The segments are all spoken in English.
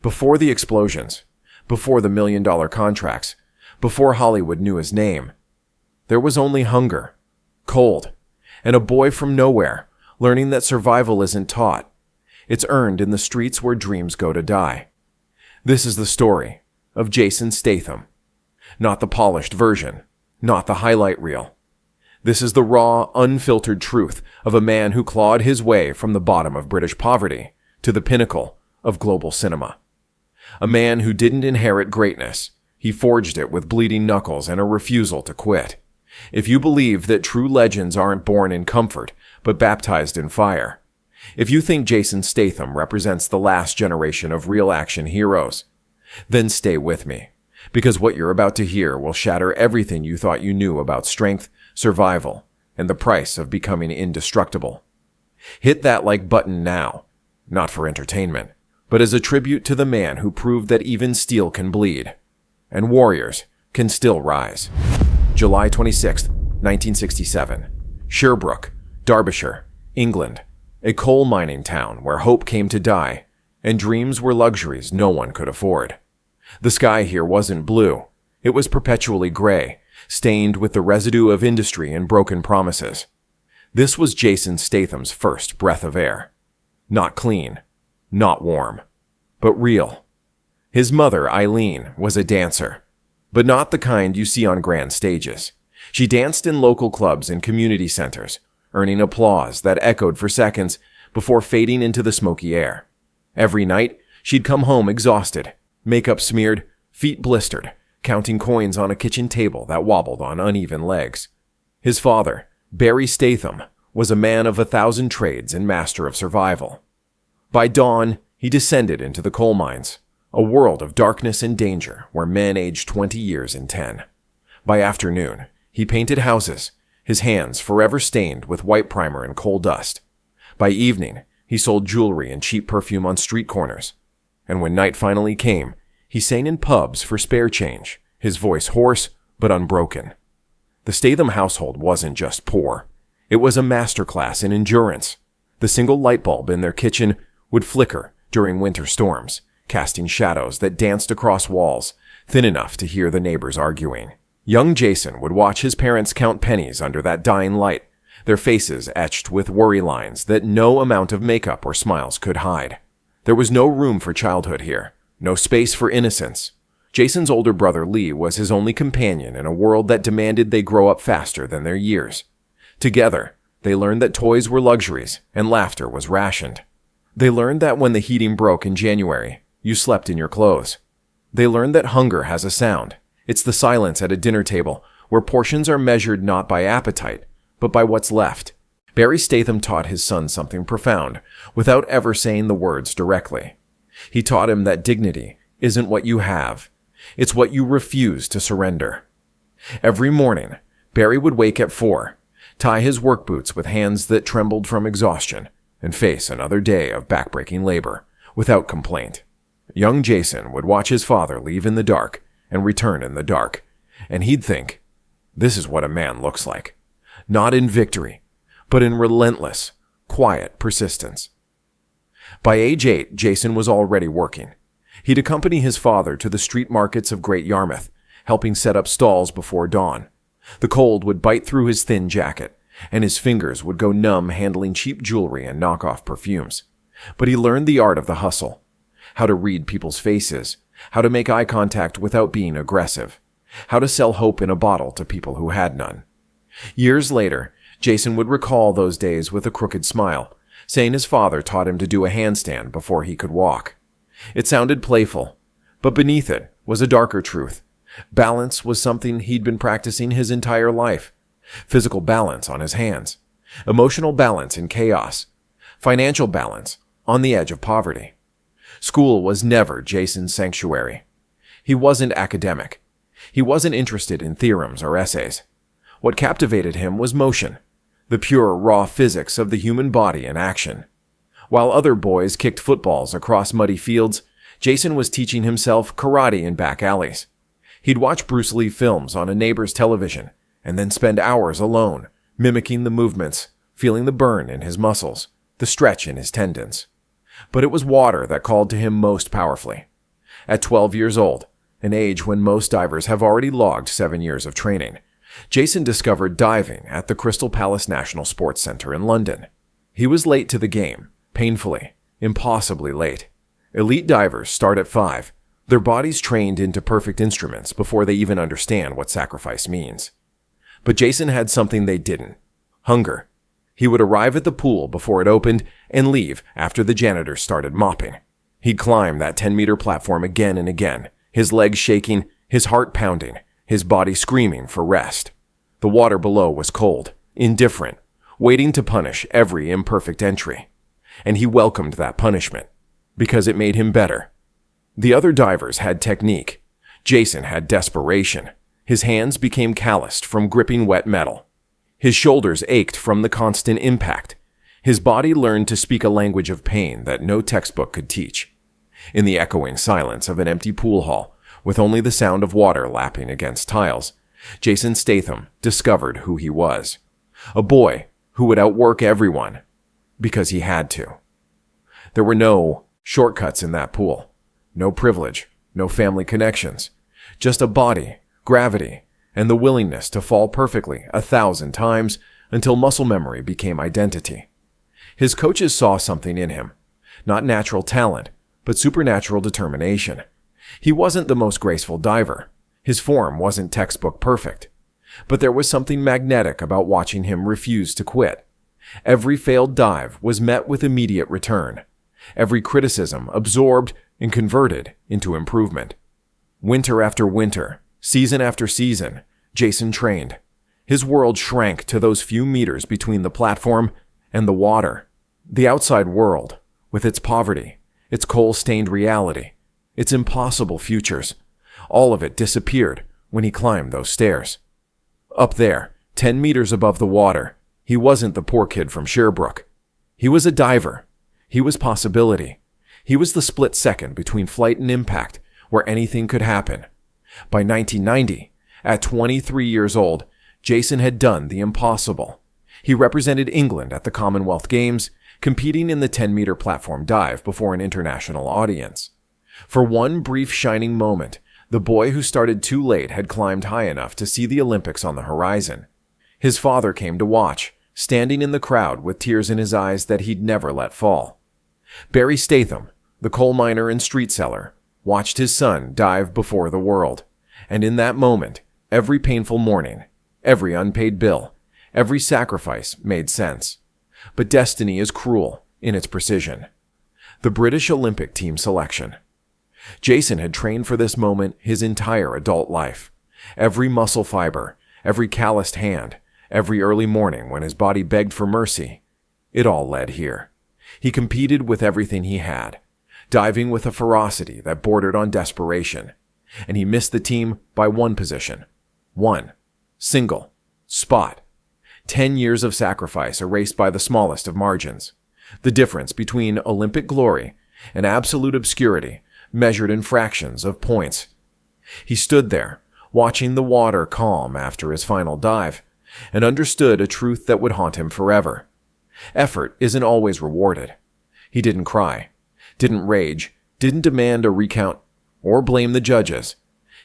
Before the explosions, before the million-dollar contracts, before Hollywood knew his name, there was only hunger, cold, and a boy from nowhere learning that survival isn't taught. It's earned in the streets where dreams go to die. This is the story of Jason Statham. Not the polished version, not the highlight reel. This is the raw, unfiltered truth of a man who clawed his way from the bottom of British poverty to the pinnacle of global cinema. A man who didn't inherit greatness. He forged it with bleeding knuckles and a refusal to quit. If you believe that true legends aren't born in comfort, but baptized in fire, if you think Jason Statham represents the last generation of real action heroes, then stay with me, because what you're about to hear will shatter everything you thought you knew about strength, survival, and the price of becoming indestructible. Hit that like button now, not for entertainment, but as a tribute to the man who proved that even steel can bleed, and warriors can still rise. July 26, 1967. Sherbrooke, Derbyshire, England. A coal mining town where hope came to die, and dreams were luxuries no one could afford. The sky here wasn't blue. It was perpetually gray, stained with the residue of industry and broken promises. This was Jason Statham's first breath of air. Not clean, not warm, but real. His mother, Eileen, was a dancer, but not the kind you see on grand stages. She danced in local clubs and community centers, earning applause that echoed for seconds before fading into the smoky air. Every night, she'd come home exhausted, makeup smeared, feet blistered, counting coins on a kitchen table that wobbled on uneven legs. His father, Barry Statham, was a man of 1,000 trades and master of survival. By dawn, he descended into the coal mines, a world of darkness and danger where men aged 20 years in 10. By afternoon, he painted houses, his hands forever stained with white primer and coal dust. By evening, he sold jewelry and cheap perfume on street corners. And when night finally came, he sang in pubs for spare change, his voice hoarse but unbroken. The Statham household wasn't just poor. It was a masterclass in endurance. The single light bulb in their kitchen would flicker during winter storms, casting shadows that danced across walls, thin enough to hear the neighbors arguing. Young Jason would watch his parents count pennies under that dying light, their faces etched with worry lines that no amount of makeup or smiles could hide. There was no room for childhood here, no space for innocence. Jason's older brother Lee was his only companion in a world that demanded they grow up faster than their years. Together, they learned that toys were luxuries and laughter was rationed. They learned that when the heating broke in January, you slept in your clothes. They learned that hunger has a sound. It's the silence at a dinner table where portions are measured not by appetite, but by what's left. Barry Statham taught his son something profound without ever saying the words directly. He taught him that dignity isn't what you have. It's what you refuse to surrender. Every morning, Barry would wake at 4, tie his work boots with hands that trembled from exhaustion, and face another day of backbreaking labor without complaint. Young Jason would watch his father leave in the dark and return in the dark, and he'd think, this is what a man looks like. Not in victory, but in relentless, quiet persistence. By age 8, Jason was already working. He'd accompany his father to the street markets of Great Yarmouth, helping set up stalls before dawn. The cold would bite through his thin jacket, and his fingers would go numb handling cheap jewelry and knockoff perfumes. But he learned the art of the hustle, how to read people's faces, how to make eye contact without being aggressive, how to sell hope in a bottle to people who had none. Years later, Jason would recall those days with a crooked smile, saying his father taught him to do a handstand before he could walk. It sounded playful, but beneath it was a darker truth. Balance was something he'd been practicing his entire life. Physical balance on his hands, emotional balance in chaos, financial balance on the edge of poverty. School was never Jason's sanctuary. He wasn't academic. He wasn't interested in theorems or essays. What captivated him was motion, the pure, raw physics of the human body in action. While other boys kicked footballs across muddy fields, Jason was teaching himself karate in back alleys. He'd watch Bruce Lee films on a neighbor's television and then spend hours alone, mimicking the movements, feeling the burn in his muscles, the stretch in his tendons. But it was water that called to him most powerfully. At 12 years old, an age when most divers have already logged 7 years of training, Jason discovered diving at the Crystal Palace National Sports Centre in London. He was late to the game, painfully, impossibly late. Elite divers start at 5, their bodies trained into perfect instruments before they even understand what sacrifice means. But Jason had something they didn't: hunger. He would arrive at the pool before it opened and leave after the janitors started mopping. He'd climb that 10-meter platform again and again, his legs shaking, his heart pounding, his body screaming for rest. The water below was cold, indifferent, waiting to punish every imperfect entry. And he welcomed that punishment, because it made him better. The other divers had technique. Jason had desperation. His hands became calloused from gripping wet metal. His shoulders ached from the constant impact. His body learned to speak a language of pain that no textbook could teach. In the echoing silence of an empty pool hall, with only the sound of water lapping against tiles, Jason Statham discovered who he was. A boy who would outwork everyone, because he had to. There were no shortcuts in that pool. No privilege, no family connections. Just a body, gravity, and the willingness to fall perfectly 1,000 times until muscle memory became identity. His coaches saw something in him. Not natural talent, but supernatural determination. He wasn't the most graceful diver. His form wasn't textbook perfect. But there was something magnetic about watching him refuse to quit. Every failed dive was met with immediate return. Every criticism absorbed and converted into improvement. Winter after winter, season after season, Jason trained. His world shrank to those few meters between the platform and the water. The outside world, with its poverty, its coal-stained reality, its impossible futures, all of it disappeared when he climbed those stairs. Up there, 10 meters above the water, he wasn't the poor kid from Sherbrooke. He was a diver. He was possibility. He was the split second between flight and impact, where anything could happen. By 1990, at 23 years old, Jason had done the impossible. He represented England at the Commonwealth Games, competing in the 10-meter platform dive before an international audience. For one brief shining moment, the boy who started too late had climbed high enough to see the Olympics on the horizon. His father came to watch, standing in the crowd with tears in his eyes that he'd never let fall. Barry Statham, the coal miner and street seller, watched his son dive before the world. And in that moment, every painful morning, every unpaid bill, every sacrifice made sense. But destiny is cruel in its precision. The British Olympic team selection. Jason had trained for this moment his entire adult life. Every muscle fiber, every calloused hand, every early morning when his body begged for mercy, it all led here. He competed with everything he had, diving with a ferocity that bordered on desperation. And he missed the team by one position. One. Single. Spot. 10 years of sacrifice erased by the smallest of margins. The difference between Olympic glory and absolute obscurity measured in fractions of points. He stood there, watching the water calm after his final dive, and understood a truth that would haunt him forever. Effort isn't always rewarded. He didn't cry, didn't rage, didn't demand a recount, or blame the judges.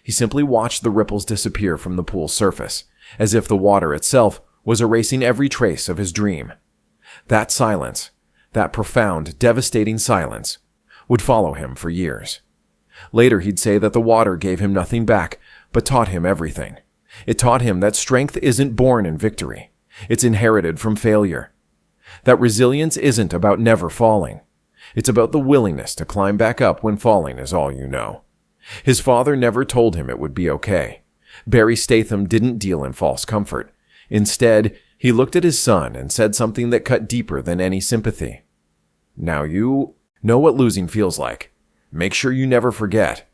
He simply watched the ripples disappear from the pool's surface, as if the water itself was erasing every trace of his dream. That silence, that profound, devastating silence, would follow him for years. Later he'd say that the water gave him nothing back, but taught him everything. It taught him that strength isn't born in victory. It's inherited from failure. That resilience isn't about never falling. It's about the willingness to climb back up when falling is all you know. His father never told him it would be okay. Barry Statham didn't deal in false comfort. Instead, he looked at his son and said something that cut deeper than any sympathy. Now you know what losing feels like. Make sure you never forget.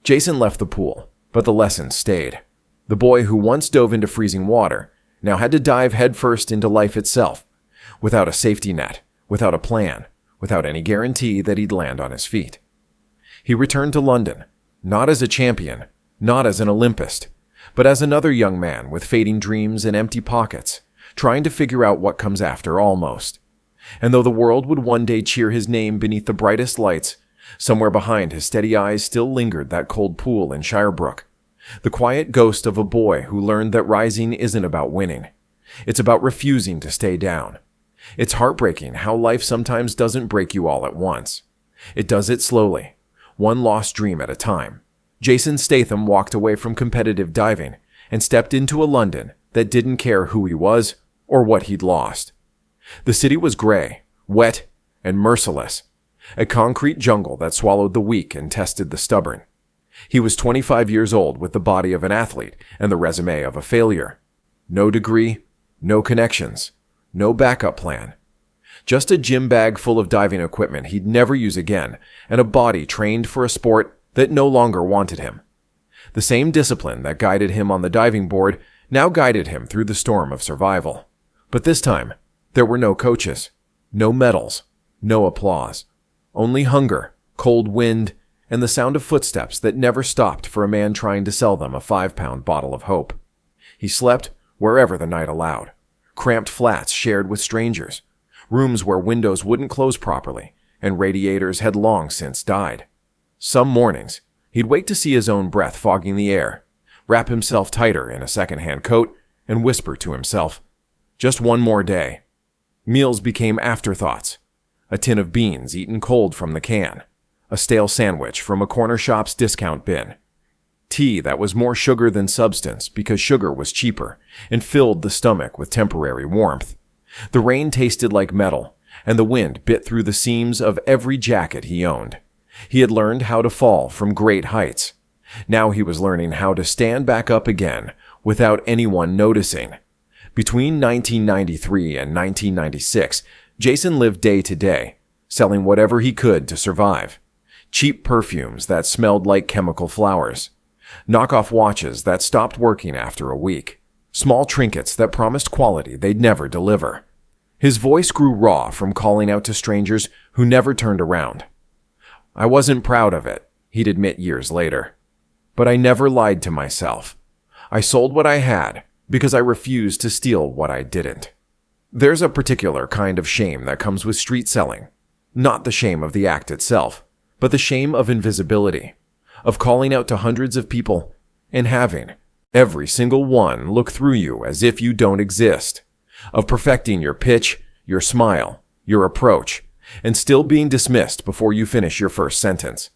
Jason left the pool, but the lesson stayed. The boy who once dove into freezing water now had to dive headfirst into life itself, without a safety net, without a plan, without any guarantee that he'd land on his feet. He returned to London, not as a champion, not as an Olympist, but as another young man with fading dreams and empty pockets, trying to figure out what comes after almost. And though the world would one day cheer his name beneath the brightest lights, Somewhere behind his steady eyes still lingered that cold pool in Shirebrook, the quiet ghost of a boy who learned that rising isn't about winning. It's about refusing to stay down. It's heartbreaking how life sometimes doesn't break you all at once. It does it slowly, one lost dream at a time. Jason Statham walked away from competitive diving and stepped into a London that didn't care who he was or what he'd lost. The city was gray, wet, and merciless, a concrete jungle that swallowed the weak and tested the stubborn. He was 25 years old with the body of an athlete and the resume of a failure. No degree, no connections, no backup plan. Just a gym bag full of diving equipment he'd never use again, and a body trained for a sport that no longer wanted him. The same discipline that guided him on the diving board now guided him through the storm of survival. But this time, there were no coaches, no medals, no applause. Only hunger, cold wind, and the sound of footsteps that never stopped for a man trying to sell them a 5-pound bottle of hope. He slept wherever the night allowed, cramped flats shared with strangers, rooms where windows wouldn't close properly, and radiators had long since died. Some mornings, he'd wake to see his own breath fogging the air, wrap himself tighter in a second-hand coat, and whisper to himself, "Just one more day." Meals became afterthoughts. A tin of beans eaten cold from the can, a stale sandwich from a corner shop's discount bin, tea that was more sugar than substance because sugar was cheaper and filled the stomach with temporary warmth. The rain tasted like metal, and the wind bit through the seams of every jacket he owned. He had learned how to fall from great heights. Now he was learning how to stand back up again without anyone noticing. Between 1993 and 1996, Jason lived day to day, selling whatever he could to survive. Cheap perfumes that smelled like chemical flowers. Knockoff watches that stopped working after a week. Small trinkets that promised quality they'd never deliver. His voice grew raw from calling out to strangers who never turned around. I wasn't proud of it, he'd admit years later. But I never lied to myself. I sold what I had because I refused to steal what I didn't. There's a particular kind of shame that comes with street selling. Not the shame of the act itself, but the shame of invisibility, of calling out to hundreds of people and having every single one look through you as if you don't exist, of perfecting your pitch, your smile, your approach, and still being dismissed before you finish your first sentence.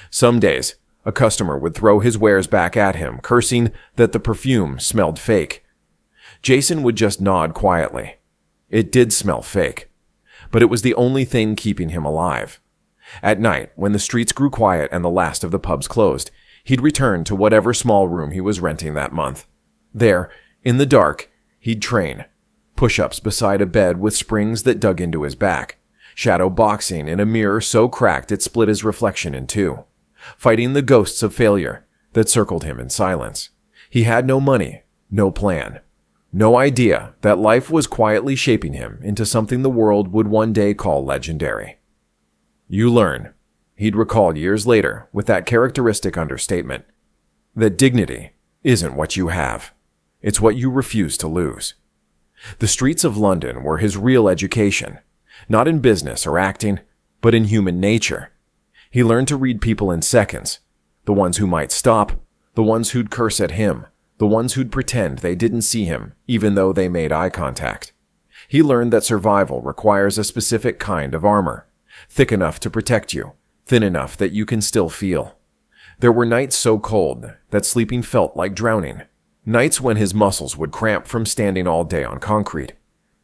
Some days, a customer would throw his wares back at him, cursing that the perfume smelled fake. Jason would just nod quietly. It did smell fake, but it was the only thing keeping him alive. At night, when the streets grew quiet and the last of the pubs closed, he'd return to whatever small room he was renting that month. There, in the dark, he'd train. Push-ups beside a bed with springs that dug into his back. Shadow boxing in a mirror so cracked it split his reflection in two. Fighting the ghosts of failure that circled him in silence. He had no money, no plan. No idea that life was quietly shaping him into something the world would one day call legendary. You learn, he'd recall years later with that characteristic understatement, that dignity isn't what you have. It's what you refuse to lose. The streets of London were his real education, not in business or acting, but in human nature. He learned to read people in seconds, the ones who might stop, the ones who'd curse at him, the ones who'd pretend they didn't see him even though they made eye contact. He learned that survival requires a specific kind of armor, thick enough to protect you, thin enough that you can still feel. There were nights so cold that sleeping felt like drowning. Nights when his muscles would cramp from standing all day on concrete.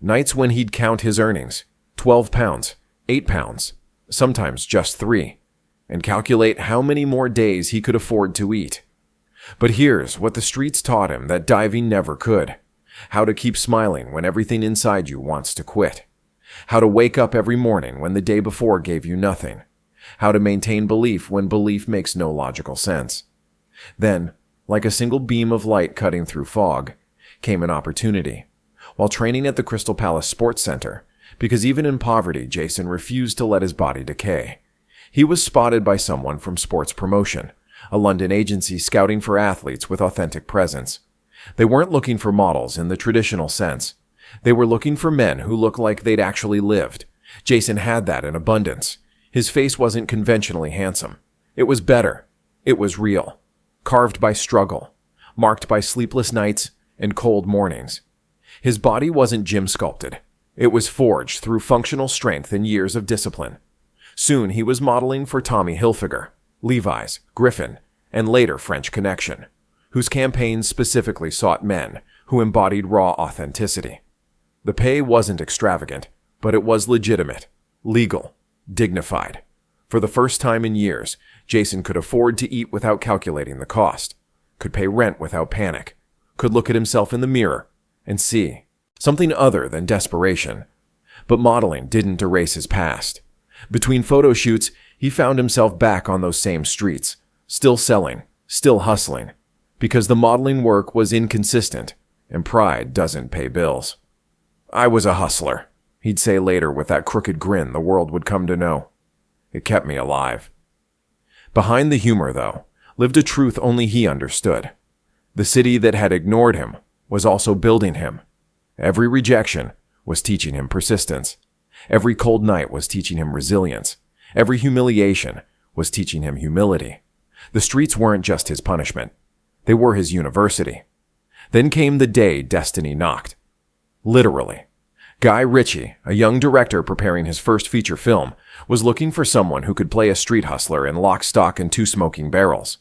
Nights when he'd count his earnings, 12 pounds, 8 pounds, sometimes just 3, and calculate how many more days he could afford to eat. But here's what the streets taught him that diving never could. How to keep smiling when everything inside you wants to quit. How to wake up every morning when the day before gave you nothing. How to maintain belief when belief makes no logical sense. Then, like a single beam of light cutting through fog, came an opportunity. While training at the Crystal Palace Sports Center, because even in poverty, Jason refused to let his body decay. He was spotted by someone from Sports Promotion, a London agency scouting for athletes with authentic presence. They weren't looking for models in the traditional sense. They were looking for men who looked like they'd actually lived. Jason had that in abundance. His face wasn't conventionally handsome. It was better. It was real. Carved by struggle, marked by sleepless nights and cold mornings. His body wasn't gym sculpted. It was forged through functional strength and years of discipline. Soon he was modeling for Tommy Hilfiger, Levi's, Griffin, and later French Connection, whose campaigns specifically sought men who embodied raw authenticity. The pay wasn't extravagant, but it was legitimate, legal, dignified. For the first time in years, Jason could afford to eat without calculating the cost, could pay rent without panic, could look at himself in the mirror and see something other than desperation. But modeling didn't erase his past. Between photo shoots, he found himself back on those same streets, still selling, still hustling, because the modeling work was inconsistent, and pride doesn't pay bills. "I was a hustler," he'd say later with that crooked grin the world would come to know. "It kept me alive." Behind the humor, though, lived a truth only he understood. The city that had ignored him was also building him. Every rejection was teaching him persistence. Every cold night was teaching him resilience. Every humiliation was teaching him humility. The streets weren't just his punishment. They were his university. Then came the day destiny knocked. Literally. Guy Ritchie, a young director preparing his first feature film, was looking for someone who could play a street hustler in Lock, Stock, and Two Smoking Barrels.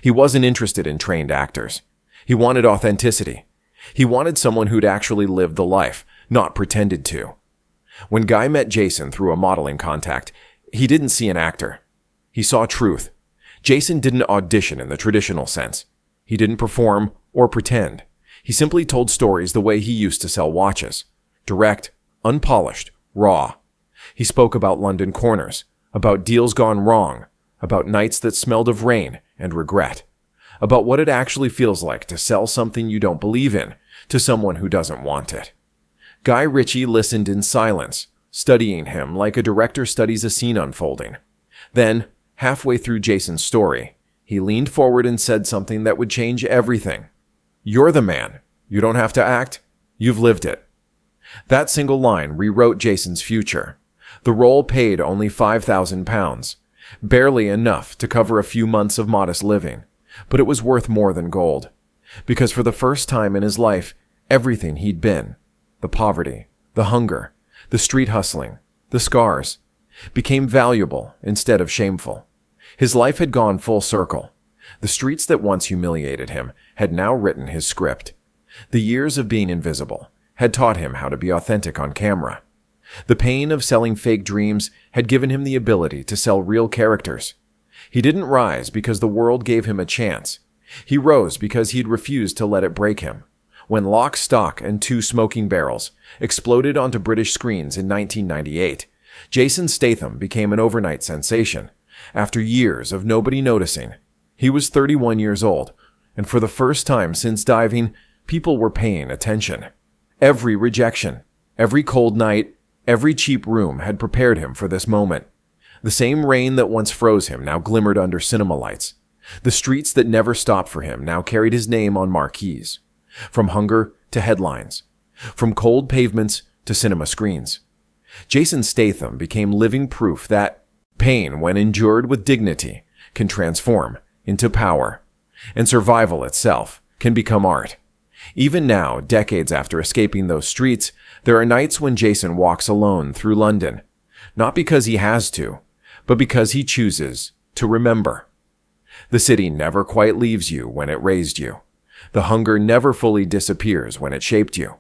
He wasn't interested in trained actors. He wanted authenticity. He wanted someone who'd actually lived the life, not pretended to. When Guy met Jason through a modeling contact, he didn't see an actor. He saw truth. Jason didn't audition in the traditional sense. He didn't perform or pretend. He simply told stories the way he used to sell watches. Direct, unpolished, raw. He spoke about London corners, about deals gone wrong, about nights that smelled of rain and regret, about what it actually feels like to sell something you don't believe in to someone who doesn't want it. Guy Ritchie listened in silence, studying him like a director studies a scene unfolding. Then, halfway through Jason's story, he leaned forward and said something that would change everything. "You're the man. You don't have to act. You've lived it." That single line rewrote Jason's future. The role paid only £5,000, barely enough to cover a few months of modest living, but it was worth more than gold. Because for the first time in his life, everything he'd been, the poverty, the hunger, the street hustling, the scars, became valuable instead of shameful. His life had gone full circle. The streets that once humiliated him had now written his script. The years of being invisible had taught him how to be authentic on camera. The pain of selling fake dreams had given him the ability to sell real characters. He didn't rise because the world gave him a chance. He rose because he'd refused to let it break him. When Lock, Stock, and Two Smoking Barrels exploded onto British screens in 1998, Jason Statham became an overnight sensation. After years of nobody noticing, he was 31 years old, and for the first time since diving, people were paying attention. Every rejection, every cold night, every cheap room had prepared him for this moment. The same rain that once froze him now glimmered under cinema lights. The streets that never stopped for him now carried his name on marquees. From hunger to headlines. From cold pavements to cinema screens. Jason Statham became living proof that pain, when endured with dignity, can transform into power. And survival itself can become art. Even now, decades after escaping those streets, there are nights when Jason walks alone through London. Not because he has to, but because he chooses to remember. The city never quite leaves you when it raised you. The hunger never fully disappears when it shaped you.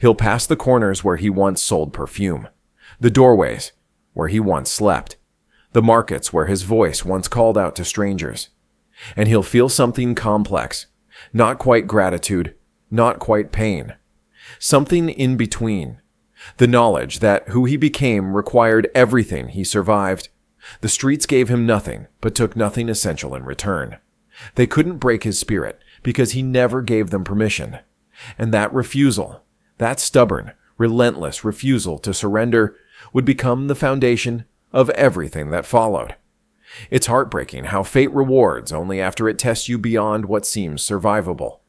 He'll pass the corners where he once sold perfume, the doorways where he once slept, the markets where his voice once called out to strangers. And he'll feel something complex, not quite gratitude, not quite pain. Something in between. The knowledge that who he became required everything he survived. The streets gave him nothing, but took nothing essential in return. They couldn't break his spirit because he never gave them permission. And that refusal, that stubborn, relentless refusal to surrender, would become the foundation of everything that followed. It's heartbreaking how fate rewards only after it tests you beyond what seems survivable.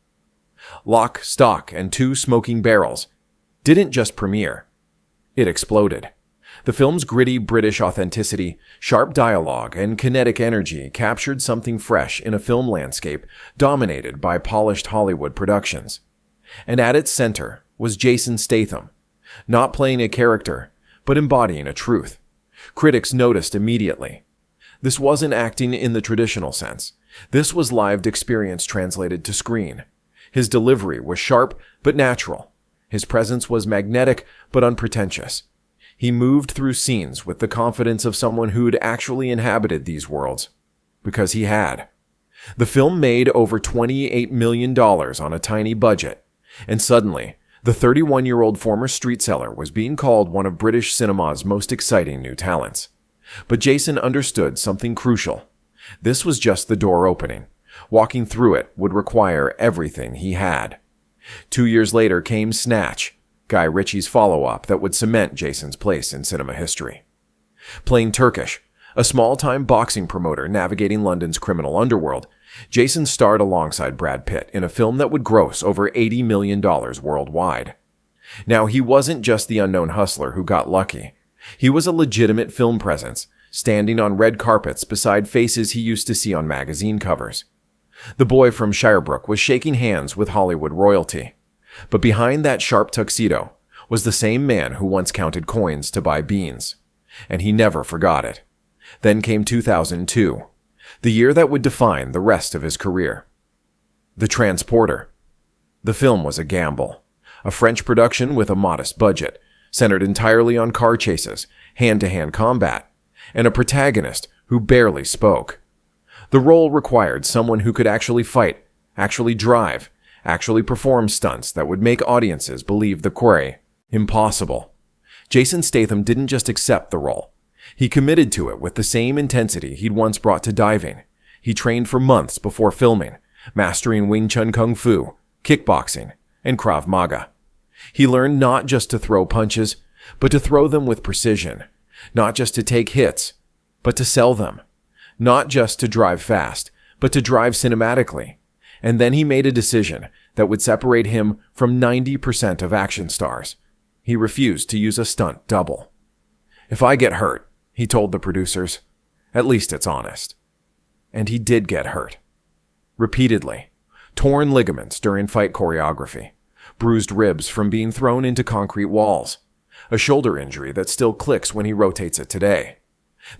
Lock, Stock, and Two Smoking Barrels didn't just premiere. It exploded. The film's gritty British authenticity, sharp dialogue, and kinetic energy captured something fresh in a film landscape dominated by polished Hollywood productions. And at its center was Jason Statham, not playing a character, but embodying a truth. Critics noticed immediately. This wasn't acting in the traditional sense. This was lived experience translated to screen. His delivery was sharp but natural. His presence was magnetic but unpretentious. He moved through scenes with the confidence of someone who'd actually inhabited these worlds. Because he had. The film made over $28 million on a tiny budget, and suddenly, the 31-year-old former street seller was being called one of British cinema's most exciting new talents. But Jason understood something crucial. This was just the door opening. Walking through it would require everything he had. 2 years later came Snatch, Guy Ritchie's follow-up that would cement Jason's place in cinema history. Playing Turkish, a small-time boxing promoter navigating London's criminal underworld, Jason starred alongside Brad Pitt in a film that would gross over $80 million worldwide. Now, he wasn't just the unknown hustler who got lucky. He was a legitimate film presence, standing on red carpets beside faces he used to see on magazine covers. The boy from Shirebrook was shaking hands with Hollywood royalty. But behind that sharp tuxedo was the same man who once counted coins to buy beans. And he never forgot it. Then came 2002, the year that would define the rest of his career. The Transporter. The film was a gamble. A French production with a modest budget, centered entirely on car chases, hand-to-hand combat, and a protagonist who barely spoke. The role required someone who could actually fight, actually drive, actually perform stunts that would make audiences believe the quarry impossible. Jason Statham didn't just accept the role. He committed to it with the same intensity he'd once brought to diving. He trained for months before filming, mastering Wing Chun Kung Fu, kickboxing, and Krav Maga. He learned not just to throw punches, but to throw them with precision. Not just to take hits, but to sell them. Not just to drive fast, but to drive cinematically. And then he made a decision that would separate him from 90% of action stars. He refused to use a stunt double. "If I get hurt," he told the producers, "at least it's honest." And he did get hurt. Repeatedly. Torn ligaments during fight choreography. Bruised ribs from being thrown into concrete walls. A shoulder injury that still clicks when he rotates it today.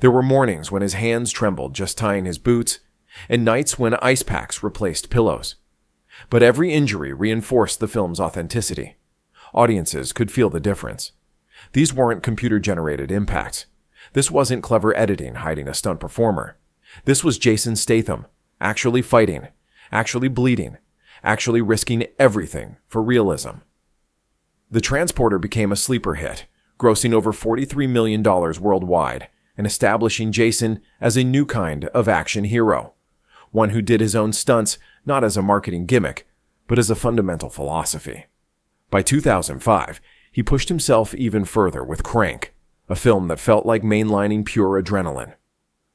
There were mornings when his hands trembled just tying his boots, and nights when ice packs replaced pillows. But every injury reinforced the film's authenticity. Audiences could feel the difference. These weren't computer-generated impacts. This wasn't clever editing hiding a stunt performer. This was Jason Statham, actually fighting, actually bleeding, actually risking everything for realism. The Transporter became a sleeper hit, grossing over $43 million worldwide, and establishing Jason as a new kind of action hero. One who did his own stunts not as a marketing gimmick, but as a fundamental philosophy. By 2005, he pushed himself even further with Crank, a film that felt like mainlining pure adrenaline.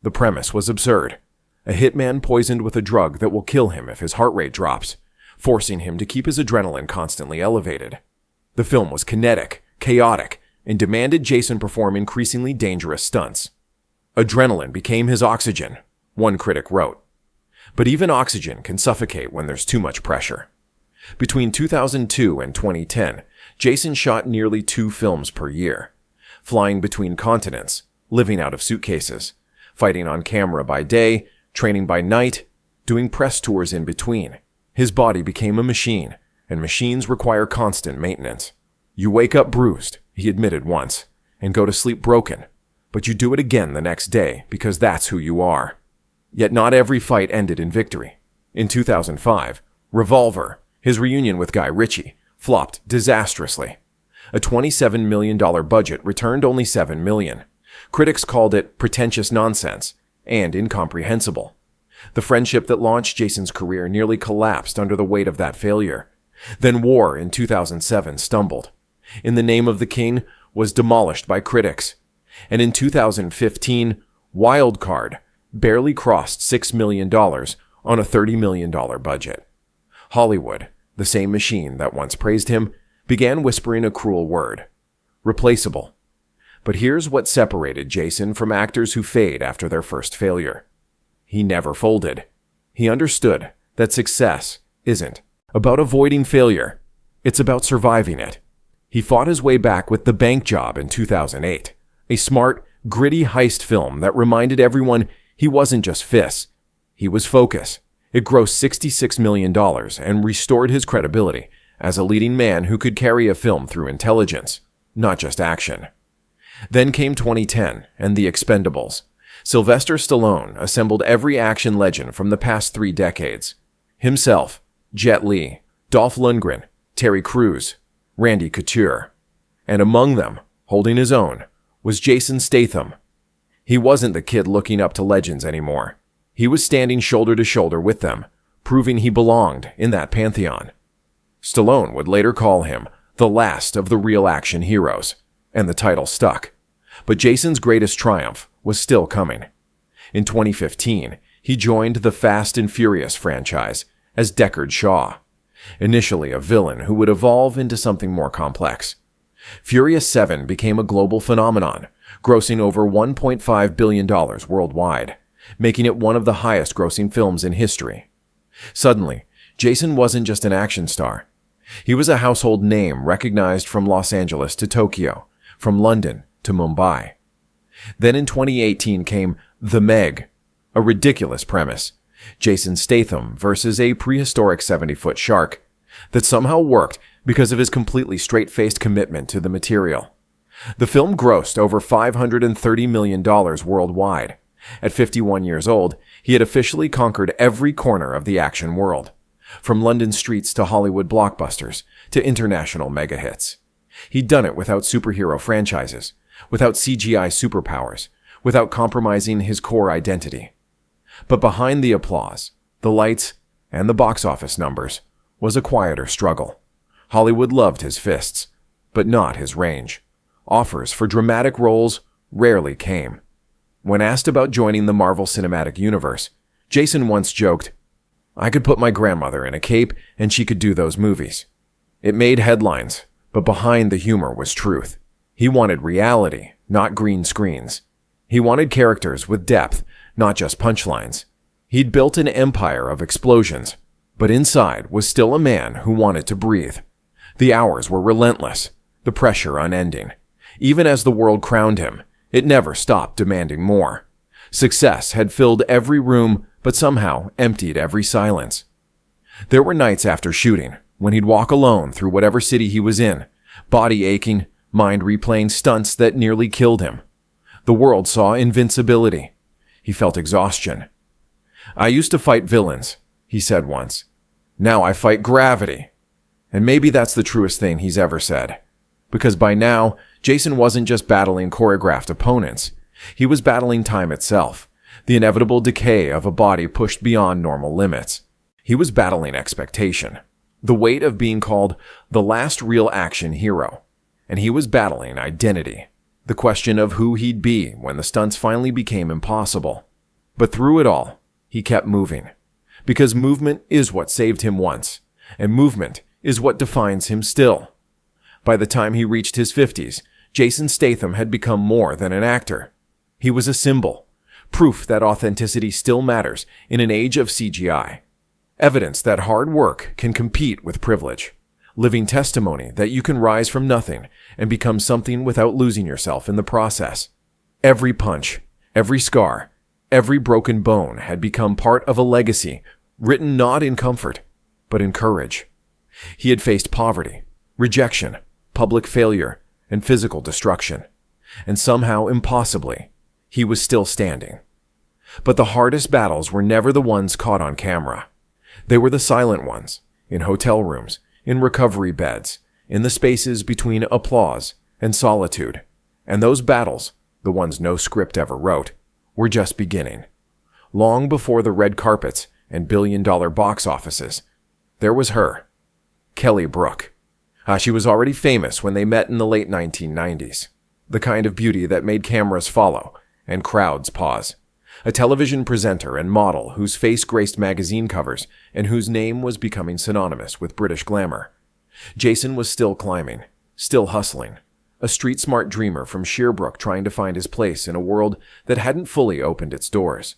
The premise was absurd. A hitman poisoned with a drug that will kill him if his heart rate drops, forcing him to keep his adrenaline constantly elevated. The film was kinetic, chaotic, and demanded Jason perform increasingly dangerous stunts. Adrenaline became his oxygen, one critic wrote. But even oxygen can suffocate when there's too much pressure. Between 2002 and 2010, Jason shot nearly 2 films per year, flying between continents, living out of suitcases, fighting on camera by day, training by night, doing press tours in between. His body became a machine, and machines require constant maintenance. You wake up bruised, he admitted once, and go to sleep broken, but you do it again the next day because that's who you are. Yet not every fight ended in victory. In 2005, Revolver, his reunion with Guy Ritchie, flopped disastrously. A $27 million budget returned only $7 million. Critics called it pretentious nonsense and incomprehensible. The friendship that launched Jason's career nearly collapsed under the weight of that failure. Then War in 2007 stumbled. In the Name of the King was demolished by critics. And in 2015, Wild Card barely crossed $6 million on a $30 million budget. Hollywood, the same machine that once praised him, began whispering a cruel word. Replaceable. But here's what separated Jason from actors who fade after their first failure. He never folded. He understood that success isn't about avoiding failure. It's about surviving it. He fought his way back with The Bank Job in 2008, a smart, gritty heist film that reminded everyone he wasn't just fists. He was focus. It grossed $66 million and restored his credibility as a leading man who could carry a film through intelligence, not just action. Then came 2010 and The Expendables. Sylvester Stallone assembled every action legend from the past 3 decades. Himself, Jet Li, Dolph Lundgren, Terry Crews, Randy Couture. And among them, holding his own, was Jason Statham. He wasn't the kid looking up to legends anymore. He was standing shoulder to shoulder with them, proving he belonged in that pantheon. Stallone would later call him the last of the real action heroes, and the title stuck. But Jason's greatest triumph was still coming. In 2015, he joined the Fast and Furious franchise as Deckard Shaw, initially a villain who would evolve into something more complex. Furious 7 became a global phenomenon, grossing over $1.5 billion worldwide, making it one of the highest-grossing films in history. Suddenly, Jason wasn't just an action star. He was a household name recognized from Los Angeles to Tokyo, from London to Mumbai. Then in 2018 came The Meg, a ridiculous premise. Jason Statham versus a prehistoric 70-foot shark that somehow worked because of his completely straight-faced commitment to the material. The film grossed over $530 million worldwide. At 51 years old, he had officially conquered every corner of the action world, from London streets to Hollywood blockbusters to international mega hits. He'd done it without superhero franchises, without CGI superpowers, without compromising his core identity. But behind the applause, the lights, and the box office numbers was a quieter struggle. Hollywood loved his fists, but not his range. Offers for dramatic roles rarely came. When asked about joining the Marvel Cinematic Universe, Jason once joked, "I could put my grandmother in a cape and she could do those movies." It made headlines, but behind the humor was truth. He wanted reality, not green screens. He wanted characters with depth, not just punchlines. He'd built an empire of explosions, but inside was still a man who wanted to breathe. The hours were relentless, the pressure unending. Even as the world crowned him, it never stopped demanding more. Success had filled every room, but somehow emptied every silence. There were nights after shooting, when he'd walk alone through whatever city he was in, body aching, mind replaying stunts that nearly killed him. The world saw invincibility. He felt exhaustion. "I used to fight villains," he said once. "Now I fight gravity." And maybe that's the truest thing he's ever said. Because by now, Jason wasn't just battling choreographed opponents. He was battling time itself, the inevitable decay of a body pushed beyond normal limits. He was battling expectation, the weight of being called the last real action hero. And he was battling identity, the question of who he'd be when the stunts finally became impossible. But through it all, he kept moving. Because movement is what saved him once, and movement is what defines him still. By the time he reached his 50s, Jason Statham had become more than an actor. He was a symbol, proof that authenticity still matters in an age of CGI. Evidence that hard work can compete with privilege. Living testimony that you can rise from nothing and become something without losing yourself in the process. Every punch, every scar, every broken bone had become part of a legacy written not in comfort, but in courage. He had faced poverty, rejection, public failure, and physical destruction. And somehow, impossibly, he was still standing. But the hardest battles were never the ones caught on camera. They were the silent ones, in hotel rooms, in recovery beds, in the spaces between applause and solitude. And those battles, the ones no script ever wrote, were just beginning. Long before the red carpets and billion-dollar box offices, there was her, Kelly Brook. She was already famous when they met in the late 1990s. The kind of beauty that made cameras follow and crowds pause. A television presenter and model whose face graced magazine covers and whose name was becoming synonymous with British glamour. Jason was still climbing, still hustling, a street-smart dreamer from Shearbrook trying to find his place in a world that hadn't fully opened its doors.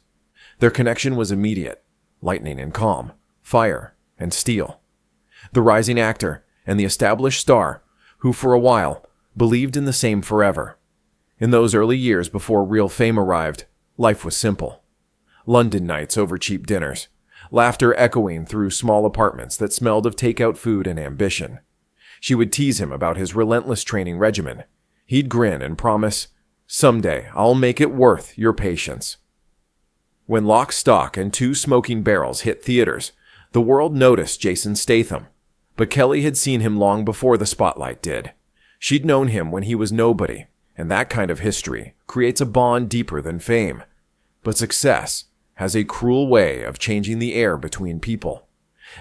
Their connection was immediate, lightning and calm, fire and steel. The rising actor and the established star, who for a while believed in the same forever. In those early years before real fame arrived, life was simple. London nights over cheap dinners, laughter echoing through small apartments that smelled of takeout food and ambition. She would tease him about his relentless training regimen. He'd grin and promise, "Someday I'll make it worth your patience." When Lock, Stock, and Two Smoking Barrels hit theaters, the world noticed Jason Statham. But Kelly had seen him long before the spotlight did. She'd known him when he was nobody, and that kind of history creates a bond deeper than fame. But success has a cruel way of changing the air between people.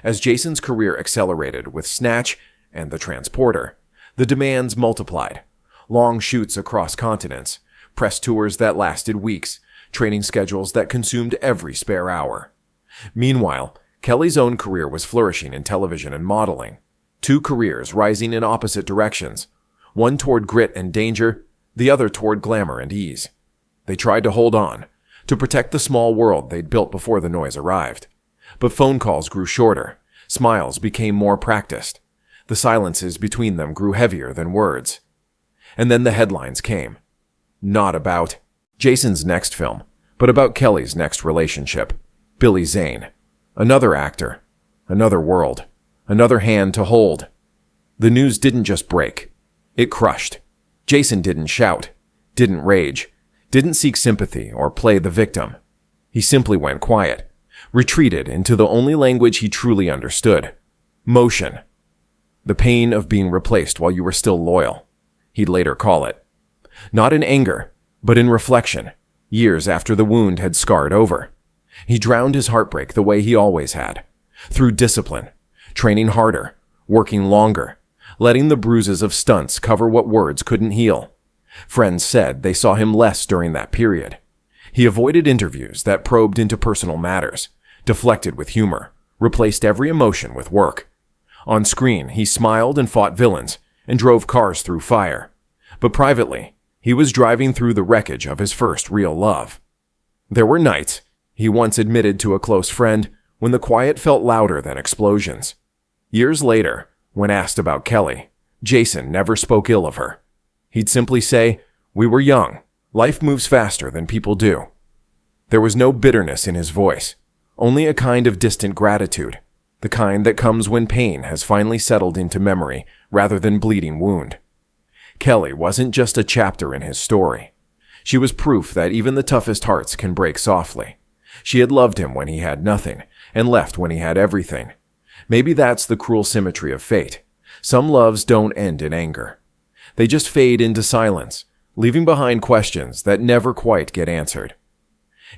As Jason's career accelerated with Snatch and The Transporter, the demands multiplied. Long shoots across continents, press tours that lasted weeks, training schedules that consumed every spare hour. Meanwhile, Kelly's own career was flourishing in television and modeling. Two careers rising in opposite directions, one toward grit and danger, the other toward glamour and ease. They tried to hold on, to protect the small world they'd built before the noise arrived. But phone calls grew shorter, smiles became more practiced. The silences between them grew heavier than words. And then the headlines came. Not about Jason's next film, but about Kelly's next relationship. Billy Zane. Another actor. Another world. Another hand to hold. The news didn't just break. It crushed. Jason didn't shout, didn't rage, didn't seek sympathy or play the victim. He simply went quiet, retreated into the only language he truly understood. Motion. The pain of being replaced while you were still loyal, he'd later call it. Not in anger, but in reflection, years after the wound had scarred over. He drowned his heartbreak the way he always had, through discipline, training harder, working longer, letting the bruises of stunts cover what words couldn't heal. Friends said they saw him less during that period. He avoided interviews that probed into personal matters, deflected with humor, replaced every emotion with work. On screen, he smiled and fought villains, and drove cars through fire. But privately, he was driving through the wreckage of his first real love. There were nights, he once admitted to a close friend, when the quiet felt louder than explosions. Years later, when asked about Kelly, Jason never spoke ill of her. He'd simply say, "We were young. Life moves faster than people do." There was no bitterness in his voice, only a kind of distant gratitude, the kind that comes when pain has finally settled into memory rather than bleeding wound. Kelly wasn't just a chapter in his story. She was proof that even the toughest hearts can break softly. She had loved him when he had nothing, and left when he had everything. Maybe that's the cruel symmetry of fate. Some loves don't end in anger. They just fade into silence, leaving behind questions that never quite get answered.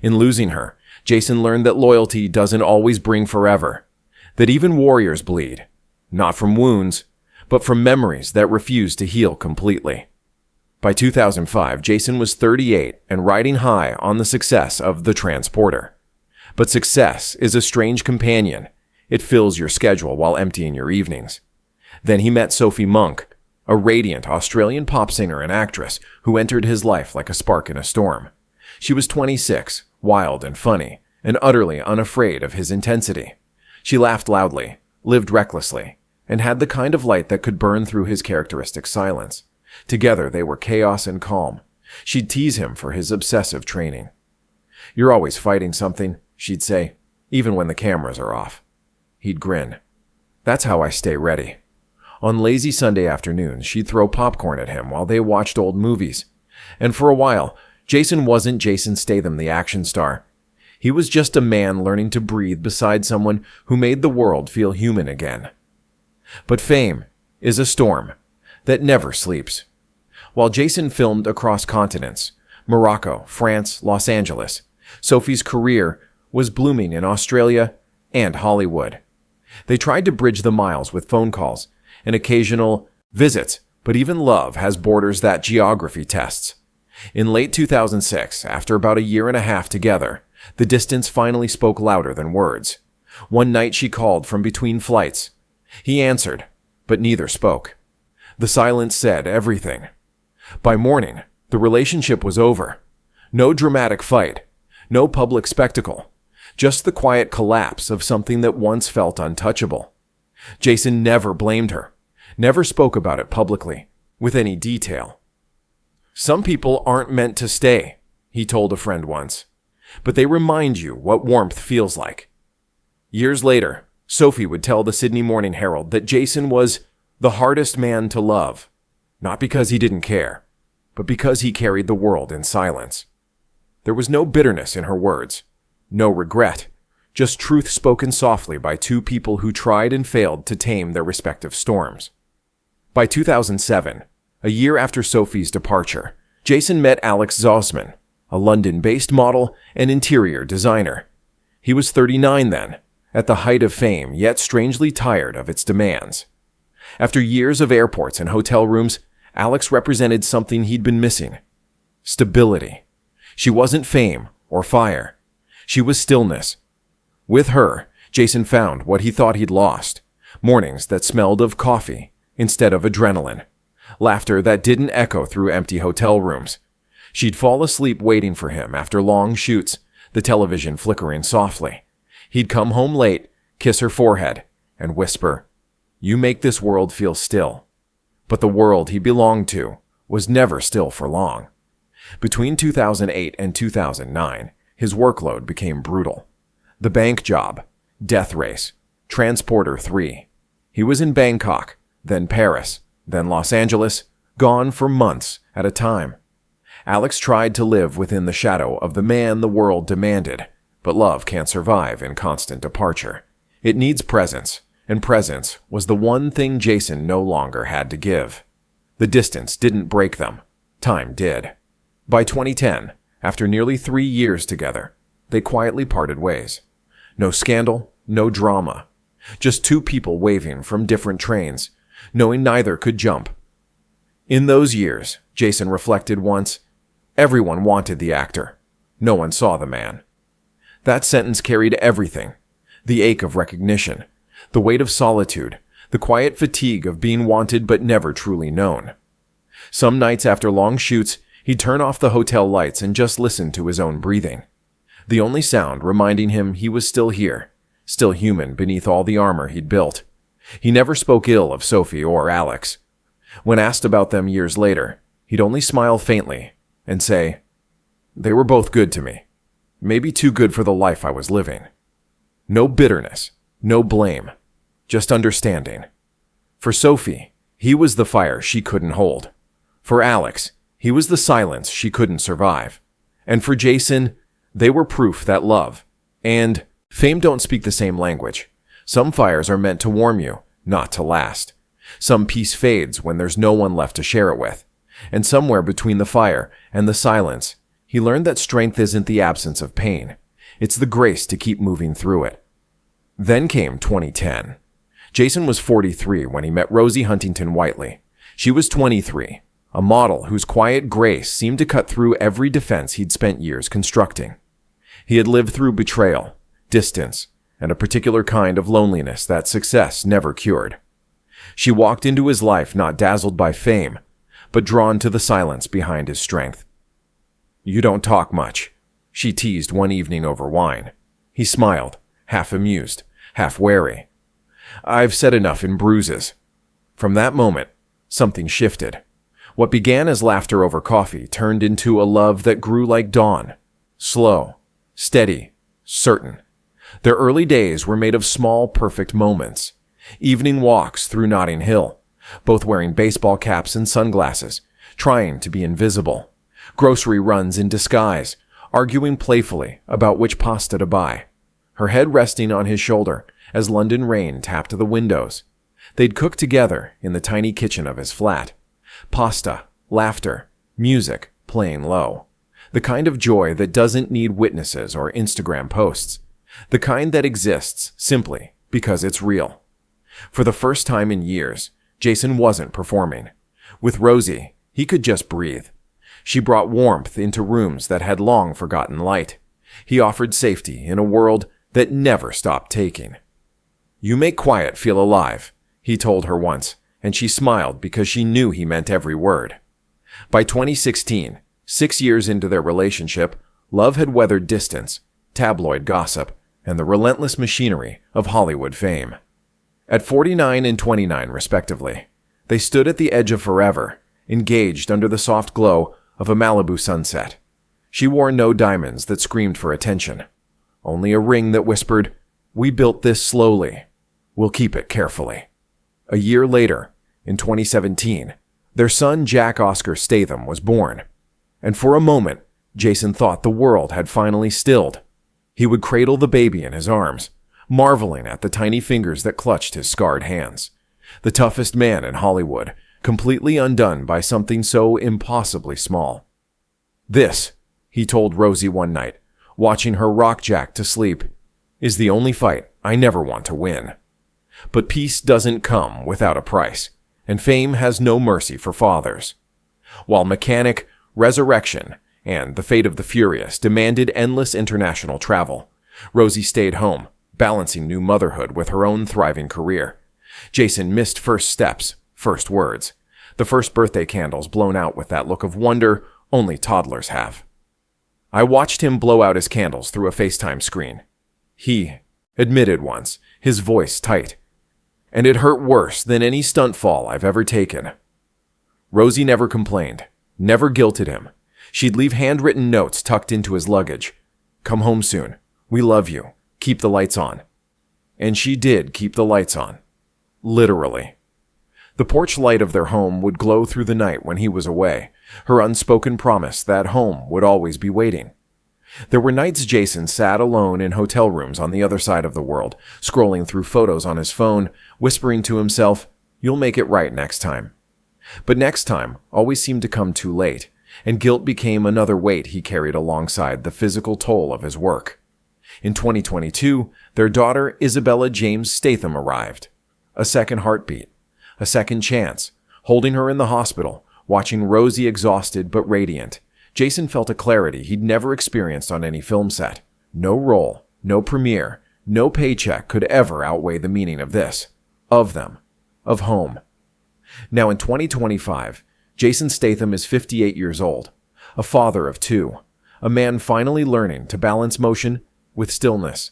In losing her, Jason learned that loyalty doesn't always bring forever, that even warriors bleed, not from wounds, but from memories that refuse to heal completely. By 2005, Jason was 38 and riding high on the success of The Transporter. But success is a strange companion. It fills your schedule while emptying your evenings. Then he met Sophie Monk, a radiant Australian pop singer and actress who entered his life like a spark in a storm. She was 26, wild and funny, and utterly unafraid of his intensity. She laughed loudly, lived recklessly, and had the kind of light that could burn through his characteristic silence. Together they were chaos and calm. She'd tease him for his obsessive training. "You're always fighting something," she'd say, even when the cameras are off. He'd grin. "That's how I stay ready." On lazy Sunday afternoons, she'd throw popcorn at him while they watched old movies. And for a while, Jason wasn't Jason Statham, the action star. He was just a man learning to breathe beside someone who made the world feel human again. But fame is a storm that never sleeps. While Jason filmed across continents, Morocco, France, Los Angeles, Sophie's career was blooming in Australia and Hollywood. They tried to bridge the miles with phone calls and occasional visits, but even love has borders that geography tests. In late 2006, after about a year and a half together, the distance finally spoke louder than words. One night she called from between flights. He answered, but neither spoke. The silence said everything. By morning, the relationship was over. No dramatic fight, no public spectacle, just the quiet collapse of something that once felt untouchable. Jason never blamed her, never spoke about it publicly, with any detail. "Some people aren't meant to stay," he told a friend once, "but they remind you what warmth feels like." Years later, Sophie would tell the Sydney Morning Herald that Jason was the hardest man to love, not because he didn't care, but because he carried the world in silence. There was no bitterness in her words, no regret, just truth spoken softly by two people who tried and failed to tame their respective storms. By 2007, a year after Sophie's departure, Jason met Alex Zosman, a London-based model and interior designer. He was 39 then, at the height of fame, yet strangely tired of its demands. After years of airports and hotel rooms, Alex represented something he'd been missing: stability. She wasn't fame or fire. She was stillness. With her, Jason found what he thought he'd lost: mornings that smelled of coffee instead of adrenaline, laughter that didn't echo through empty hotel rooms. She'd fall asleep waiting for him after long shoots, the television flickering softly. He'd come home late, kiss her forehead, and whisper, "You make this world feel still." But the world he belonged to was never still for long. Between 2008 and 2009, his workload became brutal. The bank job, death race, Transporter 3. He was in Bangkok, then Paris, then Los Angeles, gone for months at a time. Alex tried to live within the shadow of the man the world demanded, but love can't survive in constant departure. It needs presence, and presence was the one thing Jason no longer had to give. The distance didn't break them. Time did. By 2010, after nearly 3 years together, they quietly parted ways. No scandal, no drama. Just two people waving from different trains, knowing neither could jump. In those years, Jason reflected once, everyone wanted the actor. No one saw the man. That sentence carried everything: the ache of recognition, the weight of solitude, the quiet fatigue of being wanted but never truly known. Some nights after long shoots, he'd turn off the hotel lights and just listen to his own breathing. The only sound reminding him he was still here, still human beneath all the armor he'd built. He never spoke ill of Sophie or Alex. When asked about them years later, he'd only smile faintly and say, "They were both good to me. Maybe too good for the life I was living." No bitterness, no blame, just understanding. For Sophie, he was the fire she couldn't hold. For Alex, he was the silence she couldn't survive. And for Jason, they were proof that love and fame don't speak the same language. Some fires are meant to warm you, not to last. Some peace fades when there's no one left to share it with. And somewhere between the fire and the silence, he learned that strength isn't the absence of pain. It's the grace to keep moving through it. Then came 2010. Jason was 43 when he met Rosie Huntington Whiteley. She was 23, a model whose quiet grace seemed to cut through every defense he'd spent years constructing. He had lived through betrayal, distance, and a particular kind of loneliness that success never cured. She walked into his life not dazzled by fame, but drawn to the silence behind his strength. "You don't talk much," she teased one evening over wine. He smiled, half amused, half wary. "I've said enough in bruises." From that moment, something shifted. What began as laughter over coffee turned into a love that grew like dawn. Slow, steady, certain. Their early days were made of small, perfect moments. Evening walks through Notting Hill, both wearing baseball caps and sunglasses, trying to be invisible. Grocery runs in disguise, arguing playfully about which pasta to buy. Her head resting on his shoulder as London rain tapped the windows. They'd cook together in the tiny kitchen of his flat. Pasta, laughter, music playing low. The kind of joy that doesn't need witnesses or Instagram posts. The kind that exists simply because it's real. For the first time in years, Jason wasn't performing. With Rosie, he could just breathe. She brought warmth into rooms that had long forgotten light. He offered safety in a world that never stopped taking. "You make quiet feel alive," he told her once, and she smiled because she knew he meant every word. By 2016, 6 years into their relationship, love had weathered distance, tabloid gossip, and the relentless machinery of Hollywood fame. At 49 and 29, respectively, they stood at the edge of forever, engaged under the soft glow of a Malibu sunset. She wore no diamonds that screamed for attention, only a ring that whispered, "We built this slowly. We'll keep it carefully." A year later, in 2017, their son Jack Oscar Statham was born, and for a moment, Jason thought the world had finally stilled. He would cradle the baby in his arms, marveling at the tiny fingers that clutched his scarred hands. The toughest man in Hollywood, completely undone by something so impossibly small. "This," he told Rosie one night, watching her rock Jack to sleep, "is the only fight I never want to win." But peace doesn't come without a price, and fame has no mercy for fathers. While Mechanic, Resurrection, and The Fate of the Furious demanded endless international travel, Rosie stayed home, balancing new motherhood with her own thriving career. Jason missed first steps, first words, the first birthday candles blown out with that look of wonder only toddlers have. I watched him blow out his candles through a FaceTime screen. He admitted once, his voice tight, "And it hurt worse than any stunt fall I've ever taken." Rosie never complained, never guilted him. She'd leave handwritten notes tucked into his luggage. "Come home soon. We love you. Keep the lights on." And she did keep the lights on. Literally. The porch light of their home would glow through the night when he was away, her unspoken promise that home would always be waiting. There were nights Jason sat alone in hotel rooms on the other side of the world, scrolling through photos on his phone, whispering to himself, "You'll make it right next time." But next time always seemed to come too late, and guilt became another weight he carried alongside the physical toll of his work. In 2022, their daughter Isabella James Statham arrived. A second heartbeat, a second chance, holding her in the hospital, watching Rosie exhausted but radiant. Jason felt a clarity he'd never experienced on any film set. No role, no premiere, no paycheck could ever outweigh the meaning of this, of them, of home. Now in 2025, Jason Statham is 58 years old, a father of two, a man finally learning to balance motion with stillness.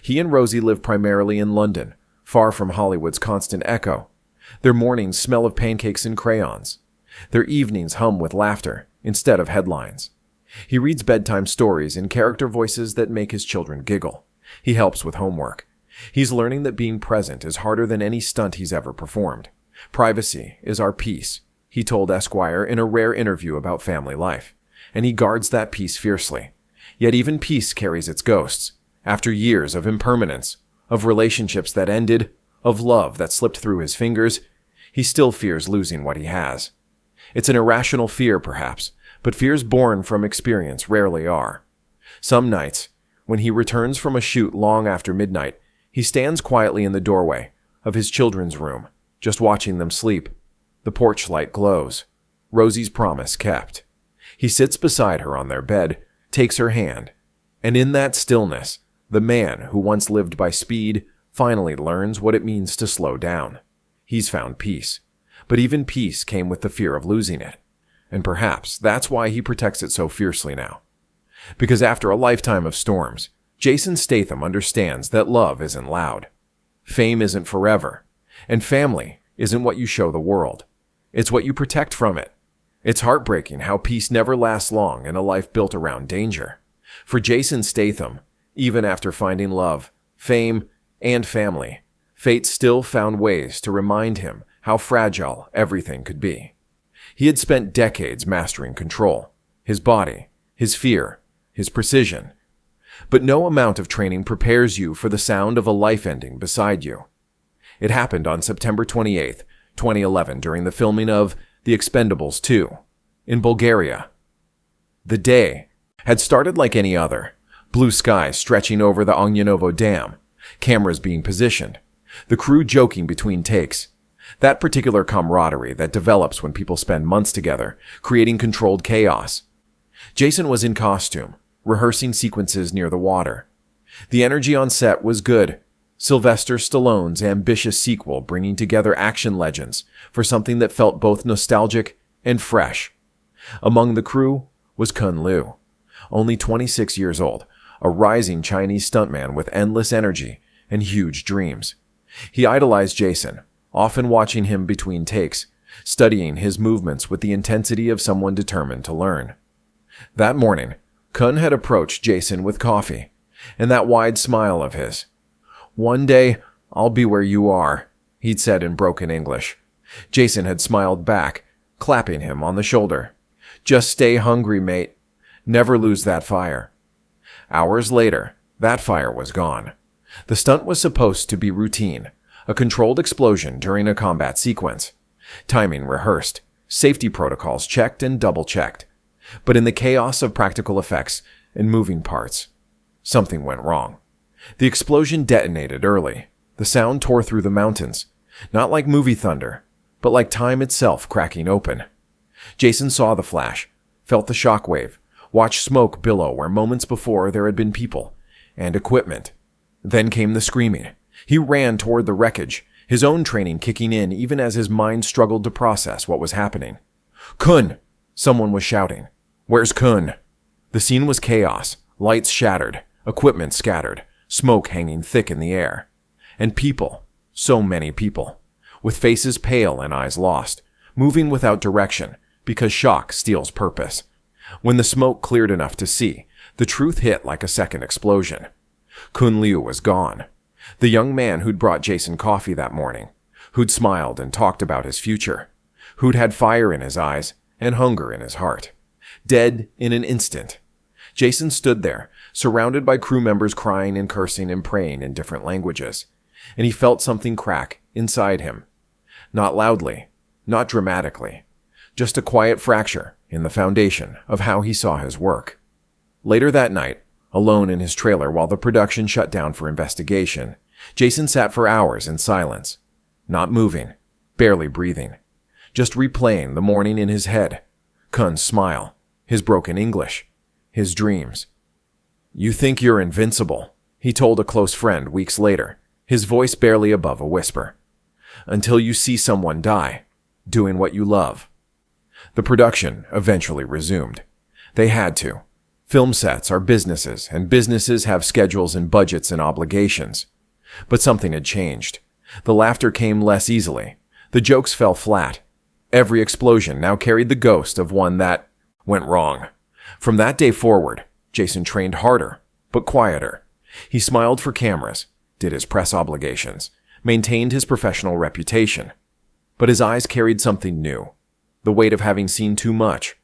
He and Rosie live primarily in London, far from Hollywood's constant echo. Their mornings smell of pancakes and crayons. Their evenings hum with laughter instead of headlines. He reads bedtime stories in character voices that make his children giggle. He helps with homework. He's learning that being present is harder than any stunt he's ever performed. "Privacy is our peace," he told Esquire in a rare interview about family life, and he guards that peace fiercely. Yet even peace carries its ghosts. After years of impermanence, of relationships that ended, of love that slipped through his fingers, he still fears losing what he has. It's an irrational fear, perhaps, but fears born from experience rarely are. Some nights, when he returns from a shoot long after midnight, he stands quietly in the doorway of his children's room, just watching them sleep. The porch light glows. Rosie's promise kept. He sits beside her on their bed, takes her hand, and in that stillness, the man who once lived by speed finally learns what it means to slow down. He's found peace, but even peace came with the fear of losing it. And perhaps that's why he protects it so fiercely now. Because after a lifetime of storms, Jason Statham understands that love isn't loud. Fame isn't forever. And family isn't what you show the world. It's what you protect from it. It's heartbreaking how peace never lasts long in a life built around danger. For Jason Statham, even after finding love, fame, and family, fate still found ways to remind him how fragile everything could be. He had spent decades mastering control, his body, his fear, his precision. But no amount of training prepares you for the sound of a life ending beside you. It happened on September 28, 2011, during the filming of The Expendables 2 in Bulgaria. The day had started like any other. Blue skies stretching over the Ognonovo Dam, cameras being positioned, the crew joking between takes. That particular camaraderie that develops when people spend months together, creating controlled chaos. Jason was in costume, rehearsing sequences near the water. The energy on set was good. Sylvester Stallone's ambitious sequel bringing together action legends for something that felt both nostalgic and fresh. Among the crew was Kun Liu, only 26 years old, a rising Chinese stuntman with endless energy and huge dreams. He idolized Jason, often watching him between takes, studying his movements with the intensity of someone determined to learn. That morning, Kun had approached Jason with coffee and that wide smile of his. "One day, I'll be where you are," he'd said in broken English. Jason had smiled back, clapping him on the shoulder. "Just stay hungry, mate. Never lose that fire." Hours later, that fire was gone. The stunt was supposed to be routine, a controlled explosion during a combat sequence. Timing rehearsed, safety protocols checked and double-checked. But in the chaos of practical effects and moving parts, something went wrong. The explosion detonated early. The sound tore through the mountains, not like movie thunder, but like time itself cracking open. Jason saw the flash, felt the shockwave, watched smoke billow where moments before there had been people and equipment. Then came the screaming. He ran toward the wreckage, his own training kicking in even as his mind struggled to process what was happening. "Kun!" Someone was shouting. "Where's Kun?" The scene was chaos, lights shattered, equipment scattered, smoke hanging thick in the air. And people, so many people, with faces pale and eyes lost, moving without direction because shock steals purpose. When the smoke cleared enough to see, the truth hit like a second explosion. Kun Liu was gone. The young man who'd brought Jason coffee that morning, who'd smiled and talked about his future, who'd had fire in his eyes and hunger in his heart. Dead in an instant. Jason stood there, surrounded by crew members crying and cursing and praying in different languages, and he felt something crack inside him. Not loudly, not dramatically, just a quiet fracture in the foundation of how he saw his work. Later that night, alone in his trailer while the production shut down for investigation, Jason sat for hours in silence, not moving, barely breathing, just replaying the morning in his head, Kun's smile, his broken English, his dreams. "You think you're invincible," he told a close friend weeks later, his voice barely above a whisper. "Until you see someone die, doing what you love." The production eventually resumed. They had to. Film sets are businesses, and businesses have schedules and budgets and obligations. But something had changed. The laughter came less easily. The jokes fell flat. Every explosion now carried the ghost of one that went wrong. From that day forward, Jason trained harder, but quieter. He smiled for cameras, did his press obligations, maintained his professional reputation. But his eyes carried something new, the weight of having seen too much.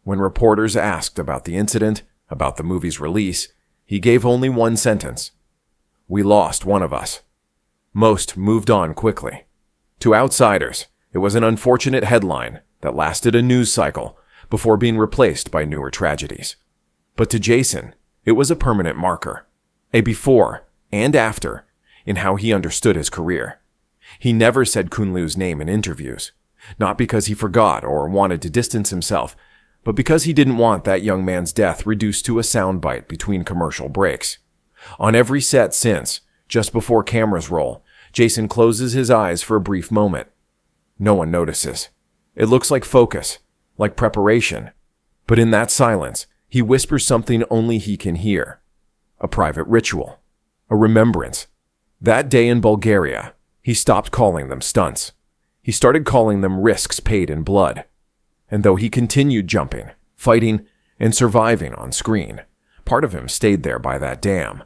When reporters asked about the incident, about the movie's release, he gave only one sentence. "We lost one of us." Most moved on quickly. To outsiders, it was an unfortunate headline that lasted a news cycle before being replaced by newer tragedies. But to Jason, it was a permanent marker, a before and after in how he understood his career. He never said Kun Liu's name in interviews, not because he forgot or wanted to distance himself, but because he didn't want that young man's death reduced to a soundbite between commercial breaks. On every set since, just before cameras roll, Jason closes his eyes for a brief moment. No one notices. It looks like focus, like preparation. But in that silence, he whispers something only he can hear. A private ritual. A remembrance. That day in Bulgaria, he stopped calling them stunts. He started calling them risks paid in blood. And though he continued jumping, fighting, and surviving on screen, part of him stayed there by that dam,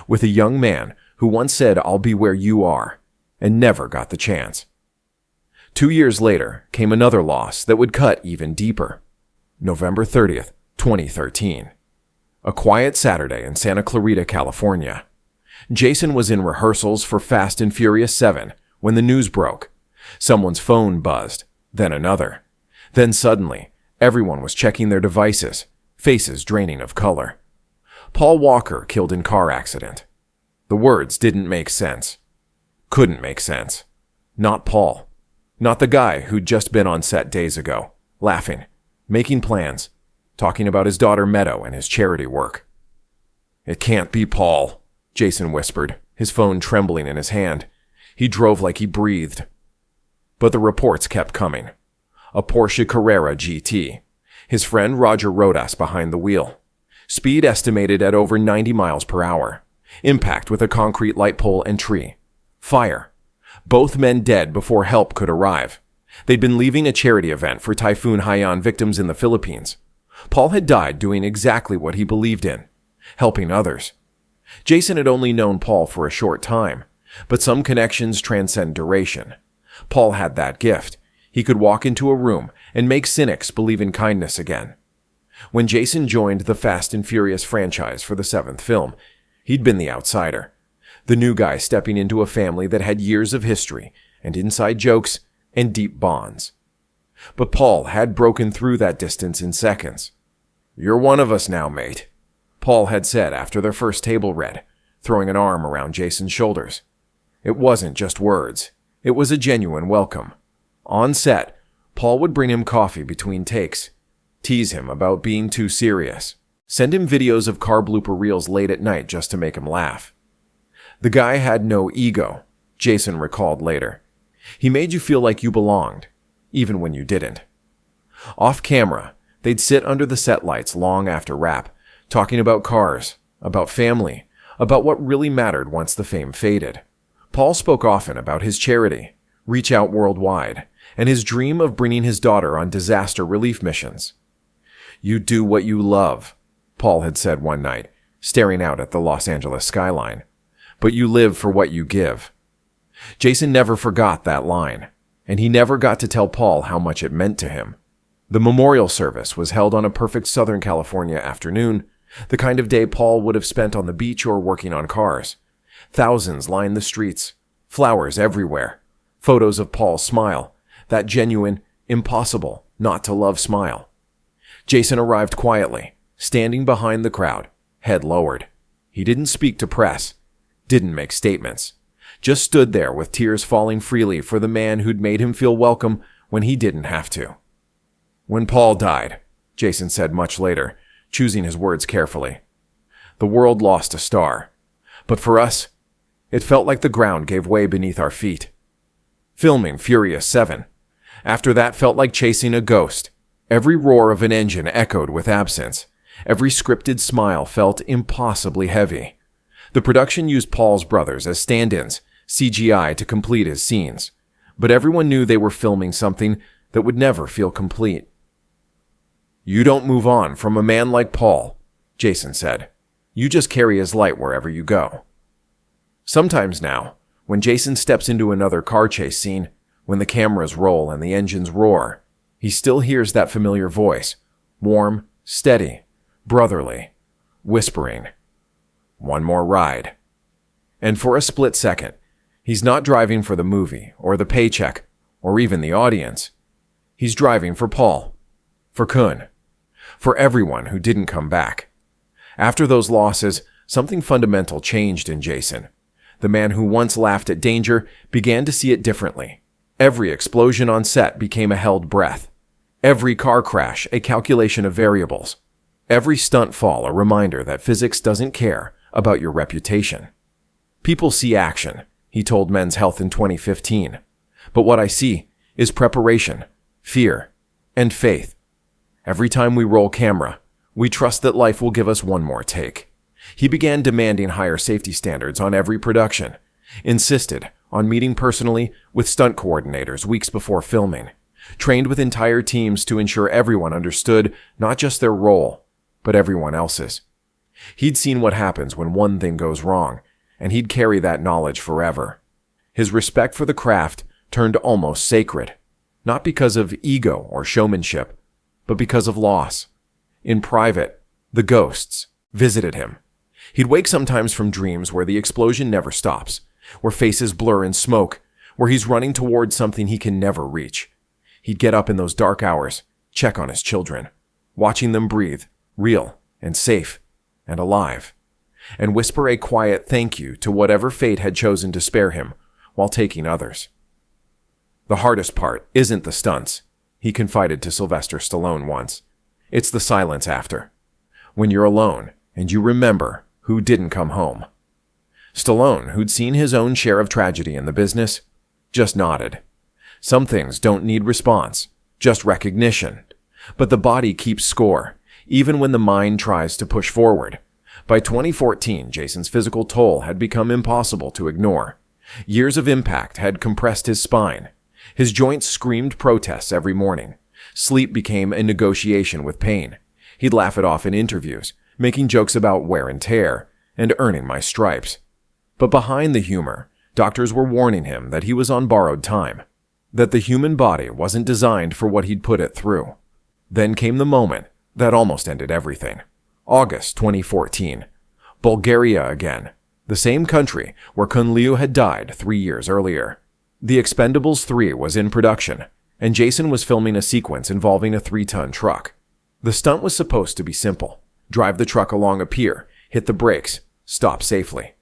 with a young man who once said, "I'll be where you are," and never got the chance. 2 years later came another loss that would cut even deeper. November 30th, 2013. A quiet Saturday in Santa Clarita, California. Jason was in rehearsals for Fast and Furious 7 when the news broke. Someone's phone buzzed, then another. Then suddenly, everyone was checking their devices, faces draining of color. Paul Walker killed in car accident. The words didn't make sense. Couldn't make sense. Not Paul. Not the guy who'd just been on set days ago, laughing, making plans, talking about his daughter Meadow and his charity work. "It can't be Paul," Jason whispered, his phone trembling in his hand. He drove like he breathed. But the reports kept coming. A Porsche Carrera GT. His friend Roger Rodas behind the wheel. Speed estimated at over 90 miles per hour. Impact with a concrete light pole and tree. Fire. Both men dead before help could arrive. They'd been leaving a charity event for Typhoon Haiyan victims in the Philippines. Paul had died doing exactly what he believed in, helping others. Jason had only known Paul for a short time, but some connections transcend duration. Paul had that gift. He could walk into a room and make cynics believe in kindness again. When Jason joined the Fast and Furious franchise for the 7th film, he'd been the outsider. The new guy stepping into a family that had years of history and inside jokes and deep bonds. But Paul had broken through that distance in seconds. "You're one of us now, mate," Paul had said after their first table read, throwing an arm around Jason's shoulders. It wasn't just words. It was a genuine welcome. On set, Paul would bring him coffee between takes, tease him about being too serious, send him videos of car blooper reels late at night just to make him laugh. The guy had no ego, Jason recalled later. He made you feel like you belonged, even when you didn't. Off camera, they'd sit under the set lights long after wrap, talking about cars, about family, about what really mattered once the fame faded. Paul spoke often about his charity, Reach Out Worldwide, and his dream of bringing his daughter on disaster relief missions. "You do what you love," Paul had said one night, staring out at the Los Angeles skyline. "But you live for what you give." Jason never forgot that line, and he never got to tell Paul how much it meant to him. The memorial service was held on a perfect Southern California afternoon, the kind of day Paul would have spent on the beach or working on cars. Thousands lined the streets, flowers everywhere, photos of Paul's smile, that genuine, impossible not to love smile. Jason arrived quietly, standing behind the crowd, head lowered. He didn't speak to press, didn't make statements, just stood there with tears falling freely for the man who'd made him feel welcome when he didn't have to. "When Paul died," Jason said much later, choosing his words carefully, "the world lost a star. But for us, it felt like the ground gave way beneath our feet. Filming Furious 7. After that felt like chasing a ghost. Every roar of an engine echoed with absence. Every scripted smile felt impossibly heavy. The production used Paul's brothers as stand-ins, CGI, to complete his scenes. But everyone knew they were filming something that would never feel complete. "You don't move on from a man like Paul," Jason said. "You just carry his light wherever you go." Sometimes now, when Jason steps into another car chase scene, when the cameras roll and the engines roar, he still hears that familiar voice, warm, steady, brotherly, whispering, "One more ride." And for a split second, he's not driving for the movie or the paycheck or even the audience. He's driving for Paul, for Kun, for everyone who didn't come back. After those losses, something fundamental changed in Jason. The man who once laughed at danger began to see it differently. Every explosion on set became a held breath. Every car crash a calculation of variables. Every stunt fall a reminder that physics doesn't care about your reputation. "People see action," he told Men's Health in 2015. "But what I see is preparation, fear, and faith. Every time we roll camera, we trust that life will give us one more take." He began demanding higher safety standards on every production, insisted on meeting personally with stunt coordinators weeks before filming, trained with entire teams to ensure everyone understood not just their role, but everyone else's. He'd seen what happens when one thing goes wrong, and he'd carry that knowledge forever. His respect for the craft turned almost sacred, not because of ego or showmanship, but because of loss. In private, the ghosts visited him. He'd wake sometimes from dreams where the explosion never stops, where faces blur in smoke, where he's running towards something he can never reach. He'd get up in those dark hours, check on his children, watching them breathe, real and safe and alive, and whisper a quiet thank you to whatever fate had chosen to spare him while taking others. "The hardest part isn't the stunts," he confided to Sylvester Stallone once. "It's the silence after. When you're alone and you remember who didn't come home." Stallone, who'd seen his own share of tragedy in the business, just nodded. Some things don't need response, just recognition. But the body keeps score, even when the mind tries to push forward. By 2014, Jason's physical toll had become impossible to ignore. Years of impact had compressed his spine. His joints screamed protests every morning. Sleep became a negotiation with pain. He'd laugh it off in interviews, making jokes about wear and tear, and earning my stripes. But behind the humor, doctors were warning him that he was on borrowed time, that the human body wasn't designed for what he'd put it through. Then came the moment that almost ended everything. August 2014. Bulgaria again, the same country where Kun Liu had died 3 years earlier. The Expendables 3 was in production, and Jason was filming a sequence involving a 3-ton truck. The stunt was supposed to be simple. Drive the truck along a pier, hit the brakes, stop safely.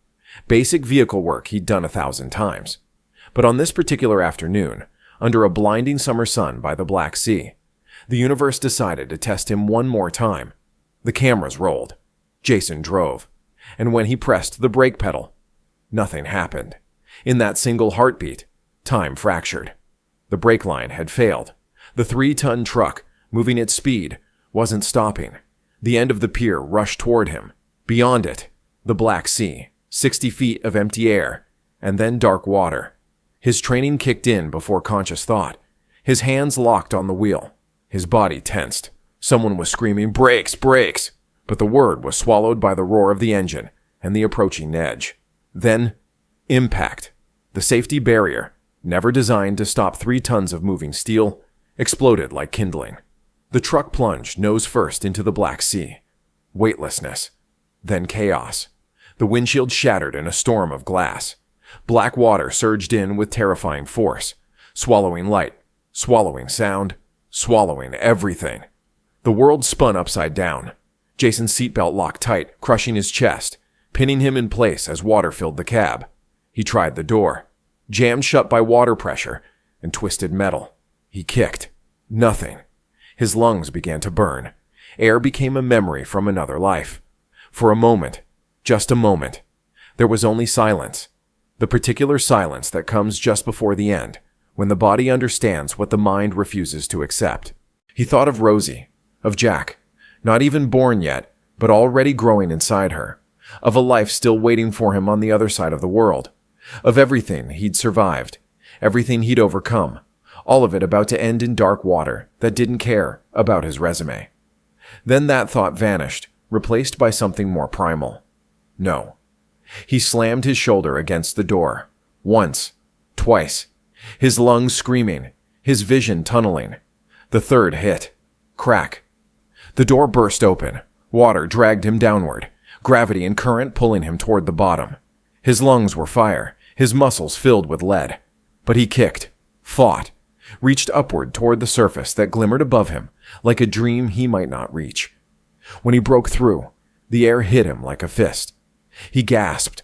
Basic vehicle work he'd done 1,000 times. But on this particular afternoon, under a blinding summer sun by the Black Sea, the universe decided to test him one more time. The cameras rolled. Jason drove. And when he pressed the brake pedal, nothing happened. In that single heartbeat, time fractured. The brake line had failed. The 3-ton truck, moving its speed, wasn't stopping. The end of the pier rushed toward him. Beyond it, the Black Sea, 60 feet of empty air, and then dark water. His training kicked in before conscious thought. His hands locked on the wheel. His body tensed. Someone was screaming, "Brakes! Brakes!" But the word was swallowed by the roar of the engine and the approaching edge. Then, impact. The safety barrier, never designed to stop 3 tons of moving steel, exploded like kindling. The truck plunged nose first into the Black Sea. Weightlessness. Then chaos. The windshield shattered in a storm of glass. Black water surged in with terrifying force, swallowing light, swallowing sound, swallowing everything. The world spun upside down. Jason's seatbelt locked tight, crushing his chest, pinning him in place as water filled the cab. He tried the door, jammed shut by water pressure and twisted metal. He kicked. Nothing. His lungs began to burn. Air became a memory from another life. For a moment, just a moment, there was only silence. The particular silence that comes just before the end, when the body understands what the mind refuses to accept. He thought of Rosie, of Jack, not even born yet, but already growing inside her, of a life still waiting for him on the other side of the world, of everything he'd survived, everything he'd overcome, all of it about to end in dark water that didn't care about his resume. Then that thought vanished, replaced by something more primal. No. He slammed his shoulder against the door. Once. Twice. His lungs screaming. His vision tunneling. The third hit. Crack. The door burst open. Water dragged him downward. Gravity and current pulling him toward the bottom. His lungs were fire. His muscles filled with lead. But he kicked. Fought. Reached upward toward the surface that glimmered above him, like a dream he might not reach. When he broke through, the air hit him like a fist. He gasped.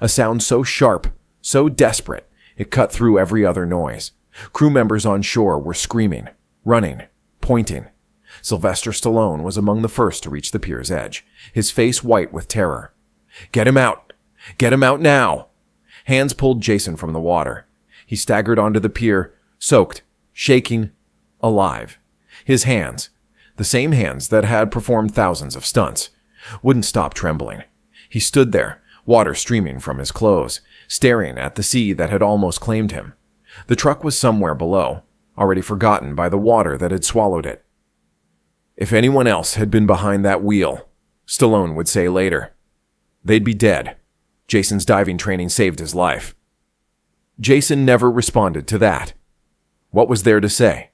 A sound so sharp, so desperate, it cut through every other noise. Crew members on shore were screaming, running, pointing. Sylvester Stallone was among the first to reach the pier's edge, his face white with terror. "Get him out! Get him out now!" Hands pulled Jason from the water. He staggered onto the pier, soaked, shaking, alive. His hands, the same hands that had performed thousands of stunts, wouldn't stop trembling. He stood there, water streaming from his clothes, staring at the sea that had almost claimed him. The truck was somewhere below, already forgotten by the water that had swallowed it. If anyone else had been behind that wheel, Stallone would say later, they'd be dead. Jason's diving training saved his life. Jason never responded to that. What was there to say?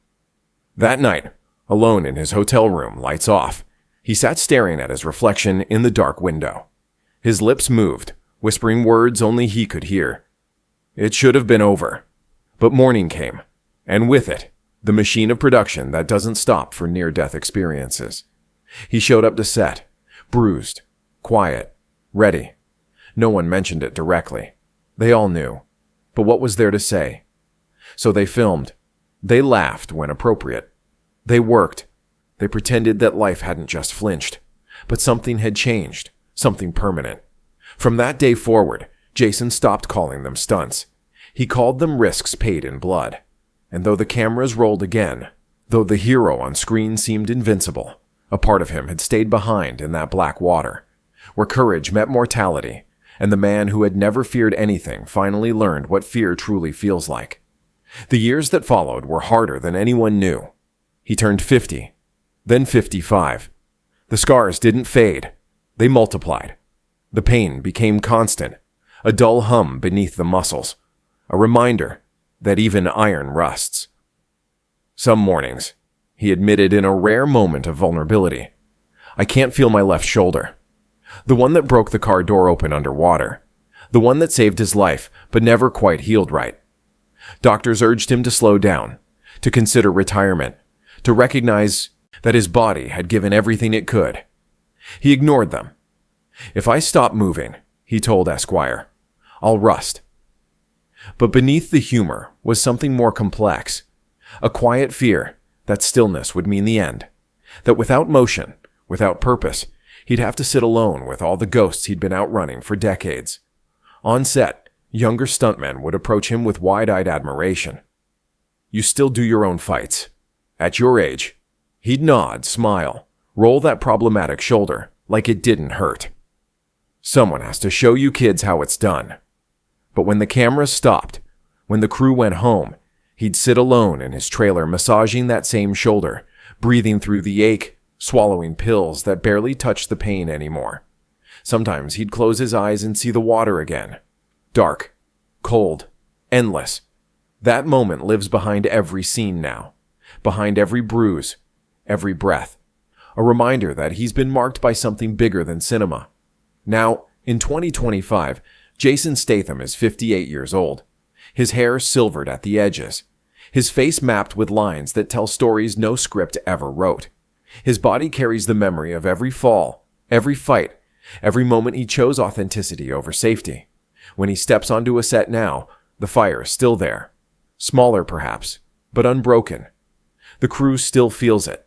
That night, alone in his hotel room, lights off, he sat staring at his reflection in the dark window. His lips moved, whispering words only he could hear. It should have been over. But morning came, and with it, the machine of production that doesn't stop for near-death experiences. He showed up to set, bruised, quiet, ready. No one mentioned it directly. They all knew. But what was there to say? So they filmed. They laughed when appropriate. They worked. They pretended that life hadn't just flinched, but something had changed, something permanent. From that day forward, Jason stopped calling them stunts. He called them risks paid in blood. And though the cameras rolled again, Though the hero on screen seemed invincible, a part of him had stayed behind in that black water, where courage met mortality, and the man who had never feared anything finally learned what fear truly feels like. The years that followed were harder than anyone knew. He turned 50, then 55. The scars didn't fade. They multiplied. The pain became constant, a dull hum beneath the muscles, a reminder that even iron rusts. Some mornings, he admitted in a rare moment of vulnerability, "I can't feel my left shoulder." The one that broke the car door open underwater. The one that saved his life, but never quite healed right. Doctors urged him to slow down, to consider retirement, to recognize that his body had given everything it could. He ignored them. "If I stop moving," he told Esquire, "I'll rust." But beneath the humor was something more complex. A quiet fear that stillness would mean the end. That without motion, without purpose, he'd have to sit alone with all the ghosts he'd been outrunning for decades. On set, younger stuntmen would approach him with wide-eyed admiration. "You still do your own fights. At your age." He'd nod, smile, roll that problematic shoulder like it didn't hurt. "Someone has to show you kids how it's done." But when the cameras stopped, when the crew went home, he'd sit alone in his trailer massaging that same shoulder, breathing through the ache, swallowing pills that barely touched the pain anymore. Sometimes he'd close his eyes and see the water again. Dark, cold, endless. That moment lives behind every scene now, behind every bruise, every breath. A reminder that he's been marked by something bigger than cinema. Now, in 2025, Jason Statham is 58 years old. His hair silvered at the edges. His face mapped with lines that tell stories no script ever wrote. His body carries the memory of every fall, every fight, every moment he chose authenticity over safety. When he steps onto a set now, the fire is still there. Smaller perhaps, but unbroken. The crew still feels it.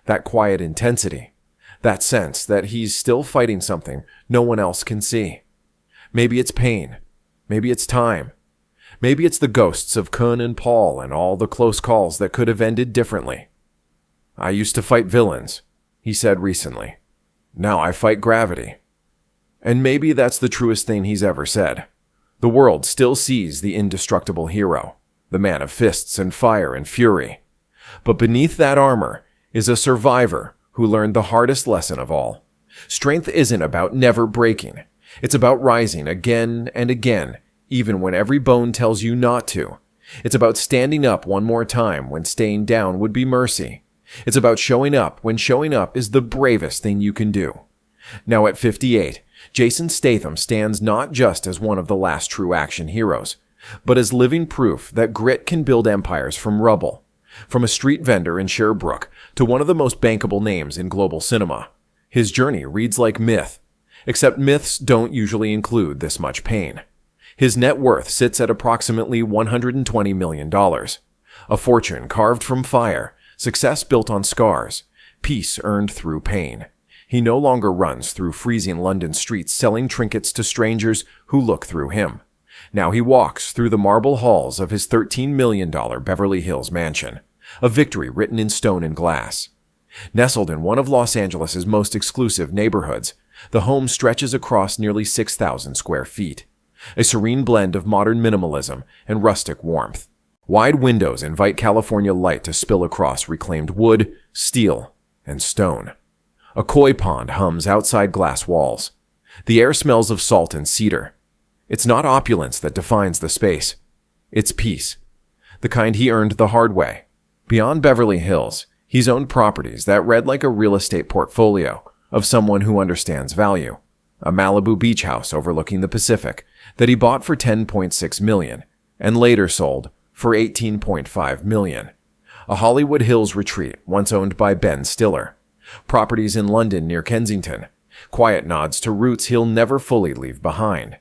That quiet intensity. That sense that he's still fighting something no one else can see. Maybe it's pain. Maybe it's time. Maybe it's the ghosts of Kun and Paul and all the close calls that could have ended differently. "I used to fight villains," he said recently. "Now I fight gravity." And maybe that's the truest thing he's ever said. The world still sees the indestructible hero, the man of fists and fire and fury. But beneath that armor is a survivor who learned the hardest lesson of all. Strength isn't about never breaking. It's about rising again and again, even when every bone tells you not to. It's about standing up one more time when staying down would be mercy. It's about showing up when showing up is the bravest thing you can do. Now at 58, Jason Statham stands not just as one of the last true action heroes, but as living proof that grit can build empires from rubble. From a street vendor in Sherbrooke to one of the most bankable names in global cinema, his journey reads like myth, except myths don't usually include this much pain. His net worth sits at approximately $120 million, a fortune carved from fire, success built on scars, peace earned through pain. He no longer runs through freezing London streets selling trinkets to strangers who look through him. Now he walks through the marble halls of his $13 million Beverly Hills mansion, a victory written in stone and glass. Nestled in one of Los Angeles' most exclusive neighborhoods, the home stretches across nearly 6,000 square feet, a serene blend of modern minimalism and rustic warmth. Wide windows invite California light to spill across reclaimed wood, steel, and stone. A koi pond hums outside glass walls. The air smells of salt and cedar. It's not opulence that defines the space. It's peace. The kind he earned the hard way. Beyond Beverly Hills, he's owned properties that read like a real estate portfolio of someone who understands value. A Malibu beach house overlooking the Pacific that he bought for $10.6 million and later sold for $18.5 million. A Hollywood Hills retreat once owned by Ben Stiller. Properties in London near Kensington. Quiet nods to roots he'll never fully leave behind.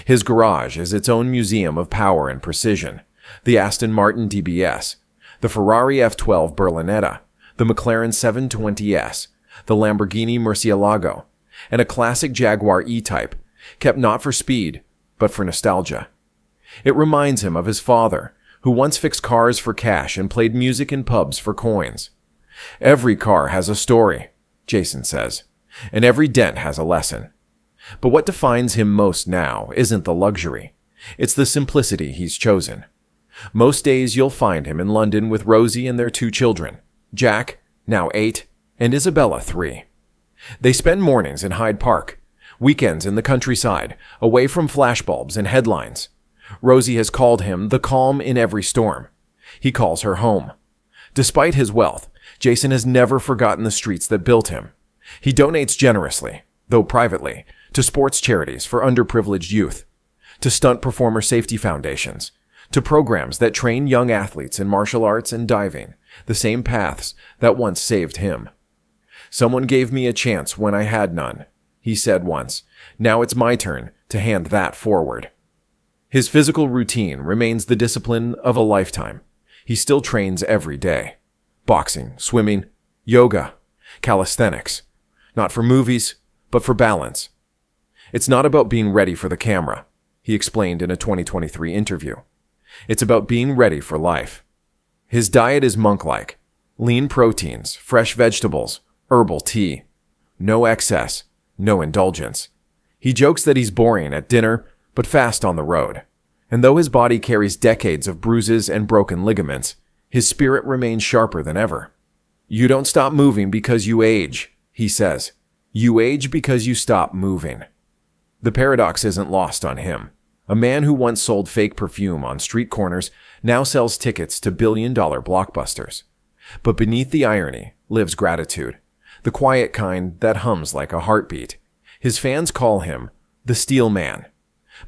His garage is its own museum of power and precision. The Aston Martin DBS, the Ferrari F12 Berlinetta, the McLaren 720S, the Lamborghini Murcielago, and a classic Jaguar E-Type, kept not for speed, but for nostalgia. It reminds him of his father, who once fixed cars for cash and played music in pubs for coins. Every car has a story, Jason says, and every dent has a lesson. But what defines him most now isn't the luxury. It's the simplicity he's chosen. Most days you'll find him in London with Rosie and their 2 children, Jack, now 8, and Isabella, 3. They spend mornings in Hyde Park, weekends in the countryside, away from flashbulbs and headlines. Rosie has called him the calm in every storm. He calls her home. Despite his wealth, Jason has never forgotten the streets that built him. He donates generously, though privately, to sports charities for underprivileged youth, to stunt performer safety foundations, to programs that train young athletes in martial arts and diving, the same paths that once saved him. "Someone gave me a chance when I had none," he said once. "Now it's my turn to hand that forward." His physical routine remains the discipline of a lifetime. He still trains every day. Boxing, swimming, yoga, calisthenics. Not for movies, but for balance. It's not about being ready for the camera, he explained in a 2023 interview. It's about being ready for life. His diet is monk-like. Lean proteins, fresh vegetables, herbal tea. No excess, no indulgence. He jokes that he's boring at dinner, but fast on the road. And though his body carries decades of bruises and broken ligaments, his spirit remains sharper than ever. "You don't stop moving because you age," he says. "You age because you stop moving." The paradox isn't lost on him. A man who once sold fake perfume on street corners now sells tickets to billion-dollar blockbusters. But beneath the irony lives gratitude, the quiet kind that hums like a heartbeat. His fans call him the Steel Man.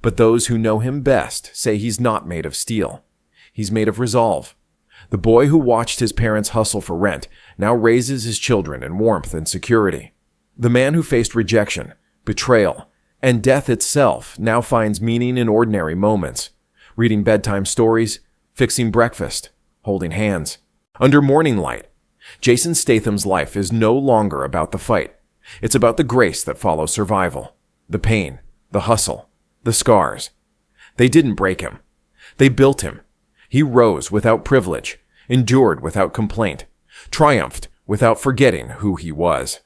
But those who know him best say he's not made of steel. He's made of resolve. The boy who watched his parents hustle for rent now raises his children in warmth and security. The man who faced rejection, betrayal, and death itself now finds meaning in ordinary moments, reading bedtime stories, fixing breakfast, holding hands. Under morning light, Jason Statham's life is no longer about the fight. It's about the grace that follows survival, the pain, the hustle, the scars. They didn't break him. They built him. He rose without privilege, endured without complaint, triumphed without forgetting who he was.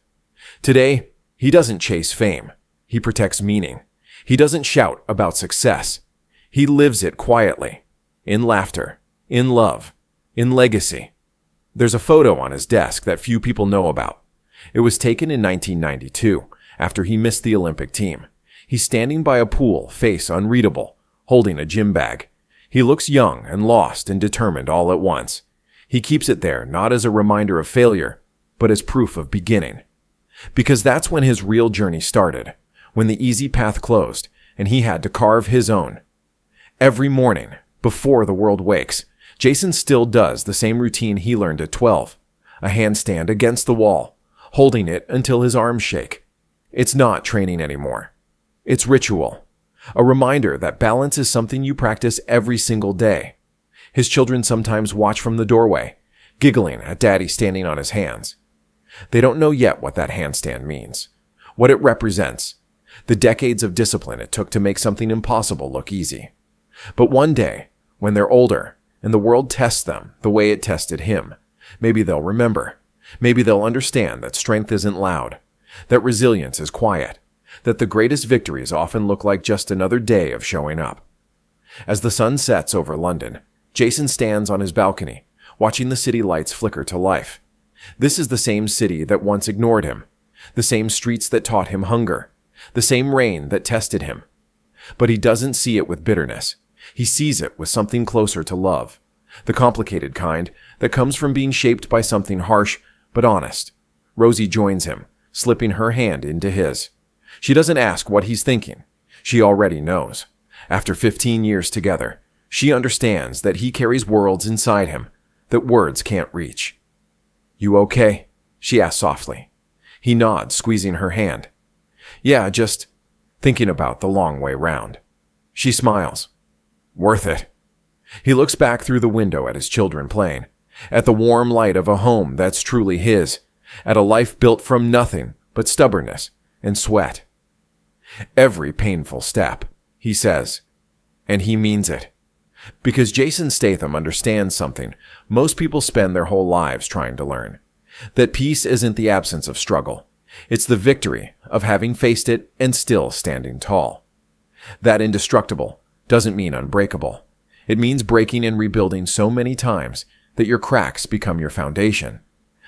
Today, he doesn't chase fame. He protects meaning. He doesn't shout about success. He lives it quietly, in laughter, in love, in legacy. There's a photo on his desk that few people know about. It was taken in 1992, after he missed the Olympic team. He's standing by a pool, face unreadable, holding a gym bag. He looks young and lost and determined all at once. He keeps it there not as a reminder of failure, but as proof of beginning. Because that's when his real journey started, when the easy path closed and he had to carve his own. Every morning, before the world wakes, Jason still does the same routine he learned at 12, a handstand against the wall, holding it until his arms shake. It's not training anymore. It's ritual, a reminder that balance is something you practice every single day. His children sometimes watch from the doorway, giggling at Daddy standing on his hands. They don't know yet what that handstand means, what it represents, the decades of discipline it took to make something impossible look easy. But one day, when they're older and the world tests them the way it tested him, maybe they'll remember. Maybe they'll understand that strength isn't loud, that resilience is quiet, that the greatest victories often look like just another day of showing up. As the sun sets over London, Jason stands on his balcony, watching the city lights flicker to life. This is the same city that once ignored him, the same streets that taught him hunger, the same rain that tested him. But he doesn't see it with bitterness. He sees it with something closer to love, the complicated kind that comes from being shaped by something harsh but honest. Rosie joins him, slipping her hand into his. She doesn't ask what he's thinking. She already knows. After 15 years together, she understands that he carries worlds inside him that words can't reach. "You okay?" she asks softly. He nods, squeezing her hand. "Yeah, just thinking about the long way round." She smiles. "Worth it." He looks back through the window at his children playing, at the warm light of a home that's truly his, at a life built from nothing but stubbornness and sweat. "Every painful step," he says, and he means it. Because Jason Statham understands something most people spend their whole lives trying to learn. That peace isn't the absence of struggle. It's the victory of having faced it and still standing tall. That indestructible doesn't mean unbreakable. It means breaking and rebuilding so many times that your cracks become your foundation.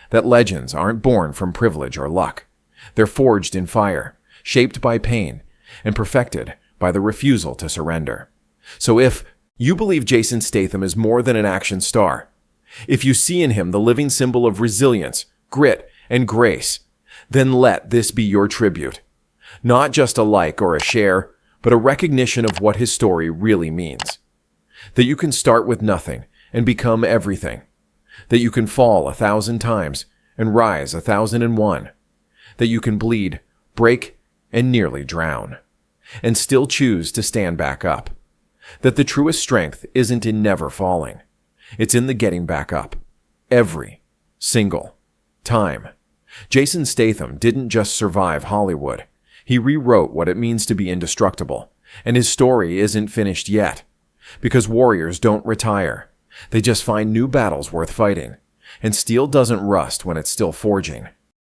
That legends aren't born from privilege or luck. They're forged in fire, shaped by pain, and perfected by the refusal to surrender. So if you believe Jason Statham is more than an action star, if you see in him the living symbol of resilience, grit, and grace, then let this be your tribute. Not just a like or a share, but a recognition of what his story really means. That you can start with nothing and become everything. That you can fall 1,000 times and rise 1,001. That you can bleed, break, and nearly drown, and still choose to stand back up. That the truest strength isn't in never falling. It's in the getting back up. Every single time. Jason Statham didn't just survive Hollywood. He rewrote what it means to be indestructible. And his story isn't finished yet. Because warriors don't retire. They just find new battles worth fighting. And steel doesn't rust when it's still forging.